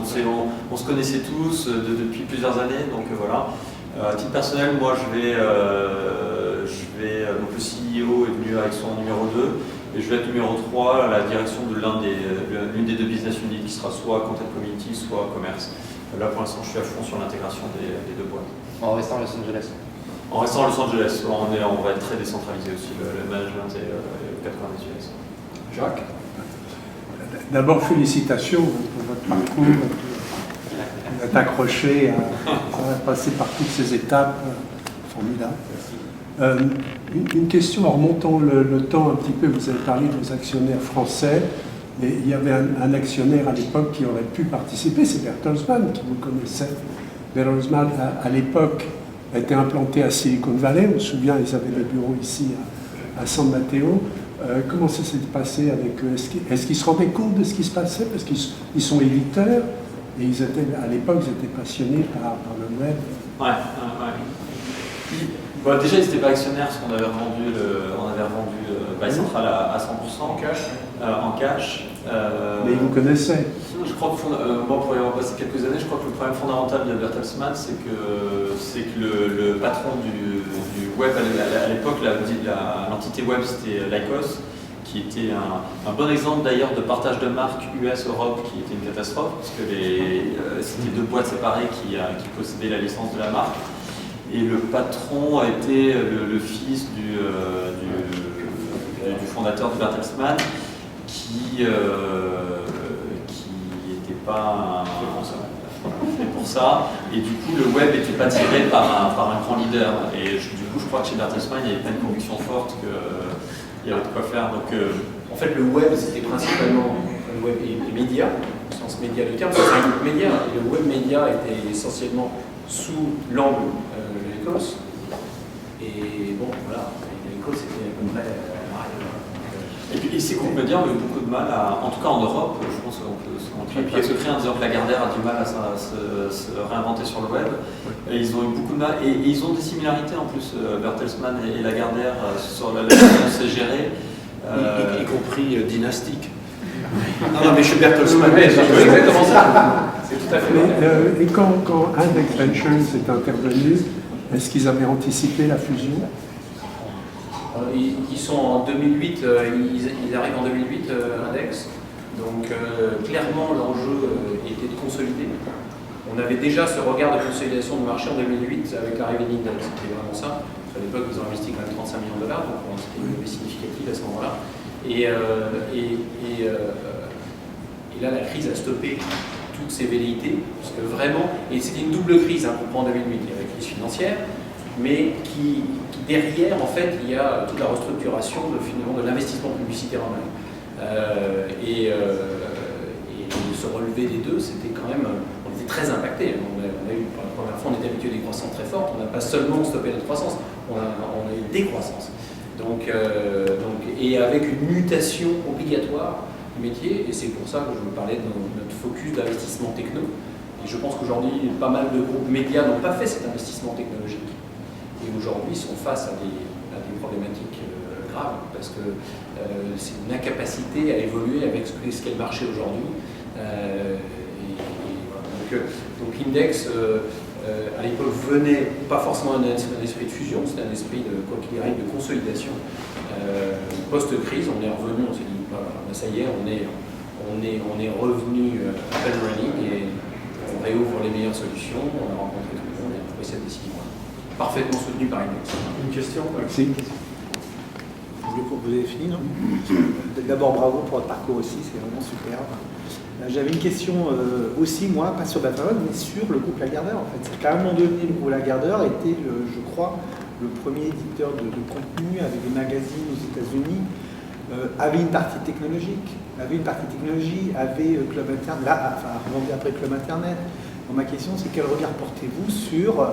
on se connaissait tous depuis plusieurs années, donc voilà. À titre personnel, moi, donc le CEO est venu avec son numéro 2, et je vais être numéro 3 à la direction de l'une des 2 business units, qui sera soit Content Community, soit Commerce. Là, pour l'instant, je suis à fond sur l'intégration des 2 boîtes. En restant à Los Angeles. En restant à Los Angeles, on va être très décentralisé aussi, le management et 90 US. Jacques? D'abord, félicitations pour votre parcours. Vous êtes accroché à passer par toutes ces étapes formidables. Une question en remontant le temps un petit peu, vous avez parlé de vos actionnaires français, mais il y avait un actionnaire à l'époque qui aurait pu participer, c'est Bertelsmann, qui vous connaissait. Bertelsmann, à l'époque, a été implanté à Silicon Valley. On se souvient, ils avaient des bureaux ici à San Mateo. Comment ça s'est passé avec eux? Est-ce qu'ils se rendaient compte de ce qui se passait? Parce qu'ils sont éditeurs et à l'époque, ils étaient passionnés par le web. Bon, déjà, ils n'étaient pas actionnaires parce qu'on avait revendu Central à 100% en cash. Mais ils vous connaissaient. Je crois que, moi, pour y avoir passé quelques années, je crois que le problème fondamental de Bertelsmann, c'est que le patron du web, à l'époque, l'entité web, c'était Lycos, qui était un bon exemple d'ailleurs de partage de marques US-Europe, qui était une catastrophe, parce que c'était 2 boîtes séparées qui possédaient la licence de la marque. Et le patron a été le fils du fondateur de Bertelsmann, qui n'était pas fait pour ça. Et du coup, le web n'était pas tiré par un grand leader. Et du coup, je crois que chez Bertelsmann, il n'y avait pas une conviction forte qu'il y avait de quoi faire. Donc, en fait, le web, c'était principalement le web et les médias, au sens sens média du terme, c'est un groupe média. Et le web média était essentiellement sous l'angle de l'Écosse. Et bon, voilà, l'Écosse était à peu près Et ces groupes médias ont eu beaucoup de mal à, en tout cas en Europe, je pense qu'on peut se créer en disant que Lagardère a du mal à se réinventer sur le web. Et ils ont eu beaucoup de mal, et ils ont des similarités en plus, Bertelsmann et Lagardère, sur la façon dont c'est géré. Y compris dynastique. Non, mais je suis Bertelsmann. c'est exactement ça. C'est tout à fait vrai. Et quand Index Ventures est intervenu, est-ce qu'ils avaient anticipé la fusion? Ils sont en 2008, ils arrivent en 2008, Index. Donc clairement, l'enjeu était de consolider. On avait déjà ce regard de consolidation du marché en 2008 avec l'arrivée d'Index. C'était vraiment ça. À l'époque, ils ont investi quand même 35 millions de dollars, donc c'était une levée significative à ce moment-là. Et là, la crise a stoppé toutes ces velléités, parce que vraiment, et c'était une double crise qu'on prend en 2008, il y avait la crise financière, mais qui derrière, en fait, il y a toute la restructuration finalement de l'investissement publicitaire en ligne. Et se relever des deux, c'était quand même, on était très impacté. On a eu, pour la première fois, on était habitué à des croissances très fortes. On n'a pas seulement stoppé notre croissance, on a eu des croissances. Et avec une mutation obligatoire du métier, et c'est pour ça que je vous parlais de notre focus d'investissement techno. Et je pense qu'aujourd'hui, pas mal de groupes médias n'ont pas fait cet investissement technologique. Et aujourd'hui, sont face à des problématiques graves, parce que c'est une incapacité à évoluer avec ce qu'est le marché aujourd'hui. Voilà. Donc Index, à l'époque, venait pas forcément d'un esprit de fusion, c'était un esprit de, quoi qu'il arrive, de consolidation. Post-crise, on est revenu, on s'est dit, voilà, ça y est, on est revenu up and running et on réouvre les meilleures solutions, on a rencontré tout le monde et on a pris cette décision. Parfaitement soutenu par Index. Une question, Maxime? Vous avez fini, non? D'abord, bravo pour votre parcours aussi, c'est vraiment superbe. J'avais une question aussi, moi, pas sur Datalogue, mais sur le groupe Lagardère, en fait. C'est qu'à un moment donné, le groupe Lagardère était, je crois, le premier éditeur de contenu avec des magazines aux États-Unis, avait une partie technologique, avait Club Internet, là, enfin, revendu après Club Internet. Donc, ma question, c'est quel regard portez-vous sur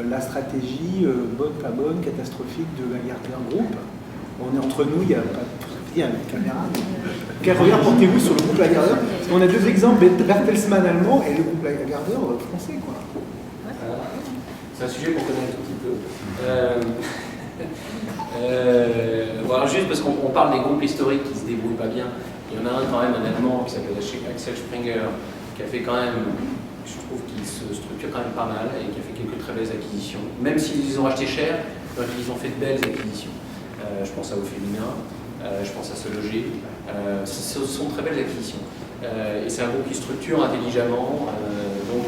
la stratégie bonne, pas bonne, catastrophique de Lagardère Group? On est entre nous, il y a une caméra. Quel regard portez-vous sur le groupe Lagardère? Parce qu'on a deux exemples, Bertelsmann allemand et le groupe Lagardère français, quoi. C'est un sujet qu'on connaît un tout petit peu. Voilà, juste parce qu'on parle des groupes historiques qui se débrouillent pas bien. Il y en a un quand même, un allemand qui s'appelle Axel Springer, qui a fait quand même, je trouve qu'il se structure quand même pas mal et qui a fait quelques très belles acquisitions. Même s'ils ont acheté cher, ils ont fait de belles acquisitions. Je pense à Au Féminin, je pense à Se Loger. Ce sont très belles acquisitions. Et c'est un groupe qui structure intelligemment.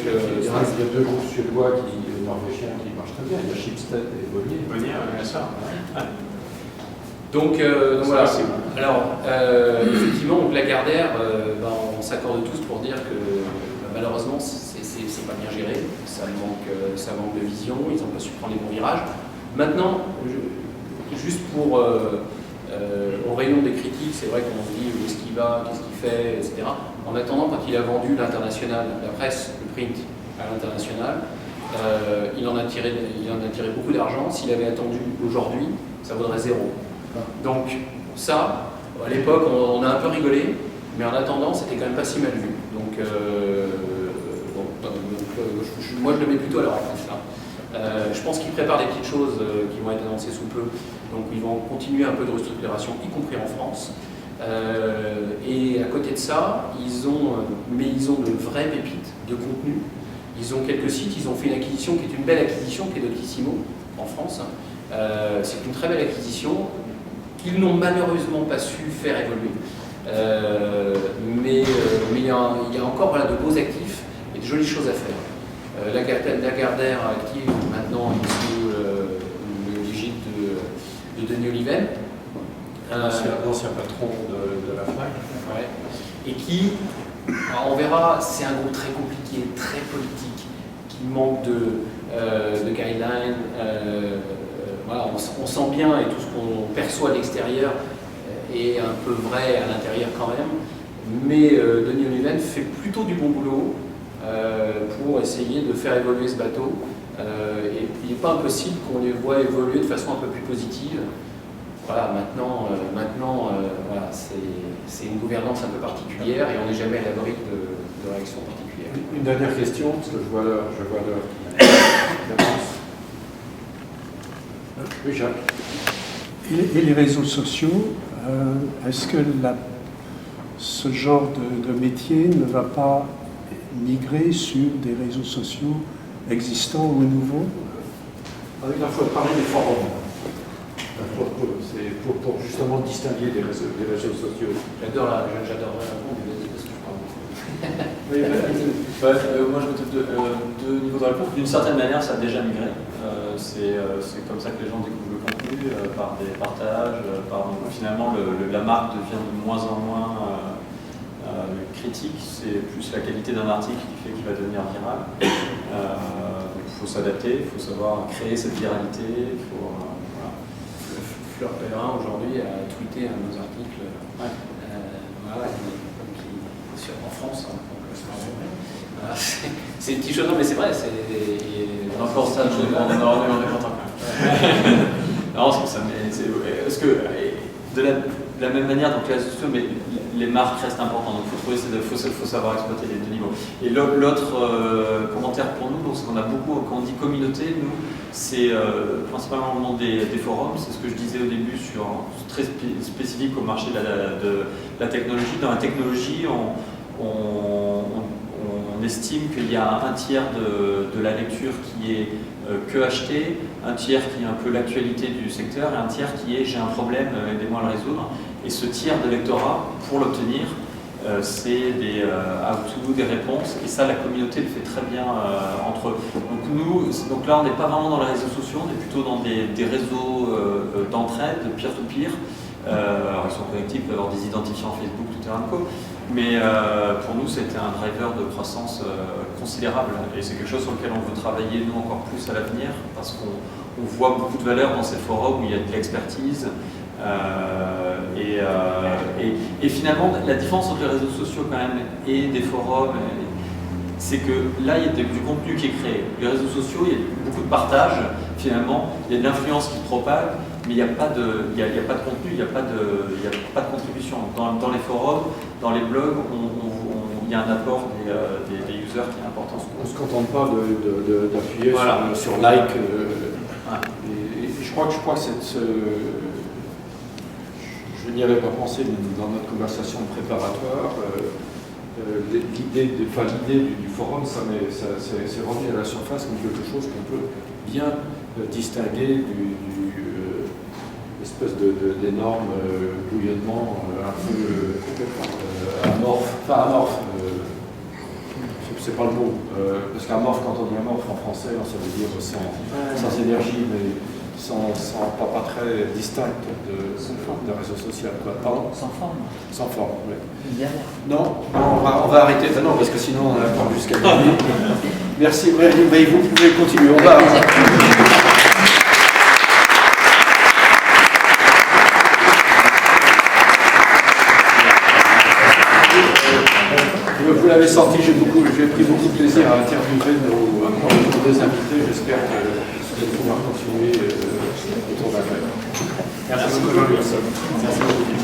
Il y a deux groupes suédois norvégiens qui marchent très bien. Il y a Schibsted et Bonnier. Bonnier, bien ça. Donc voilà. Alors, effectivement, donc Lagardère, on s'accorde tous pour dire que malheureusement, c'est pas bien géré. Ça manque de vision. Ils n'ont pas su prendre les bons virages. Maintenant, juste pour au rayon des critiques, c'est vrai qu'on se dit où est-ce qu'il va, qu'est-ce qu'il fait, etc. En attendant, quand il a vendu l'international, la presse, le print à l'international, il en a tiré beaucoup d'argent. S'il avait attendu aujourd'hui, ça vaudrait zéro. Donc ça, à l'époque, on a un peu rigolé, mais en attendant, c'était quand même pas si mal vu. Donc, moi, je le mets plutôt à leur place là. Je pense qu'ils préparent des petites choses qui vont être annoncées sous peu. Donc ils vont continuer un peu de restructuration, y compris en France. Et à côté de ça, ils ont de vraies pépites de contenu. Ils ont quelques sites, ils ont fait une acquisition qui est une belle acquisition, qui est Doctissimo en France. C'est une très belle acquisition qu'ils n'ont malheureusement pas su faire évoluer. Mais il y a encore de beaux actifs et de jolies choses à faire. Lagardère active maintenant sous l'égide de Denis Oliven. L'ancien patron de la FNAC. Ouais. Et qui, alors on verra, c'est un groupe très compliqué, très politique, qui manque de guidelines. Voilà, on sent bien, et tout ce qu'on perçoit de l'extérieur est un peu vrai à l'intérieur quand même. Mais Denis Oliven fait plutôt du bon boulot pour essayer de faire évoluer ce bateau. Et il n'est pas impossible qu'on les voit évoluer de façon un peu plus positive. Voilà, maintenant, voilà, c'est une gouvernance un peu particulière et on n'est jamais à l'abri de réactions particulières. Une dernière question, parce que je vois l'heure. Oui, Jacques. Et les réseaux sociaux, est-ce que ce genre de métier ne va pas migrer sur des réseaux sociaux existants ou nouveaux? Il faut parler des forums. C'est pour justement distinguer des réseaux sociaux. J'adorerais répondre, mais parce que je parle. Oui, moi je me trouve deux niveaux de réponse. D'une certaine manière, ça a déjà migré. C'est comme ça que les gens découvrent le contenu, par des partages. Finalement, la marque devient de moins en moins critique. C'est plus la qualité d'un article qui fait qu'il va devenir viral. Il faut s'adapter, il faut savoir créer cette viralité. Fleur Pellerin aujourd'hui a tweeté un de nos articles. Ouais. Voilà, en France, hein, voilà, c'est une petite chose, non mais c'est vrai, On a encore ça, on est content quand même. Non, est-ce que de la même manière, donc les marques restent importantes, donc faut savoir exploiter les deux niveaux. Et l'autre commentaire pour nous, donc, c'est qu'on a beaucoup, quand on dit communauté, nous, c'est principalement le monde des forums, c'est ce que je disais au début, très spécifique au marché de la technologie. Dans la technologie, on estime qu'il y a un tiers de la lecture qui est que acheté, un tiers qui est un peu l'actualité du secteur et un tiers qui est j'ai un problème, aidez-moi à le résoudre. Et ce tiers de lectorat, pour l'obtenir, c'est des how-to, des réponses, et ça la communauté le fait très bien entre eux. Donc là on n'est pas vraiment dans les réseaux sociaux, on est plutôt dans des réseaux d'entraide, de peer-to-peer. Alors ils sont connectés, ils peuvent avoir des identifiants Facebook, Twitter, Co. Mais pour nous c'était un driver de croissance considérable et c'est quelque chose sur lequel on veut travailler nous encore plus à l'avenir parce qu'on voit beaucoup de valeur dans ces forums où il y a de l'expertise et finalement la différence entre les réseaux sociaux quand même et des forums c'est que là il y a du contenu qui est créé. Les réseaux sociaux, il y a beaucoup de partage finalement, il y a de l'influence qui se propage mais il n'y a pas de contenu, il n'y a pas de contribution. Dans les forums, dans les blogs, il y a un apport des users qui est important. On ne se contente pas d'appuyer sur like. Et je crois que je n'y avais pas pensé dans notre conversation préparatoire. L'idée du forum, c'est revenu à la surface comme quelque chose qu'on peut bien distinguer espèce d'énorme bouillonnement un peu amorphe, c'est pas le mot, parce qu'amorphe, quand on dit amorphe en français, ça veut dire sans énergie, mais pas très distincte de réseau social. Pardon ? Sans forme. Sans forme, oui. Bien. Non, on va arrêter, non, parce que sinon on a pas jusqu'à minuit. Merci, vous pouvez continuer. On va. Vous l'avez senti, j'ai pris beaucoup de plaisir à interviewer nos deux invités. J'espère que vous allez pouvoir continuer autour d'un verre. Merci beaucoup.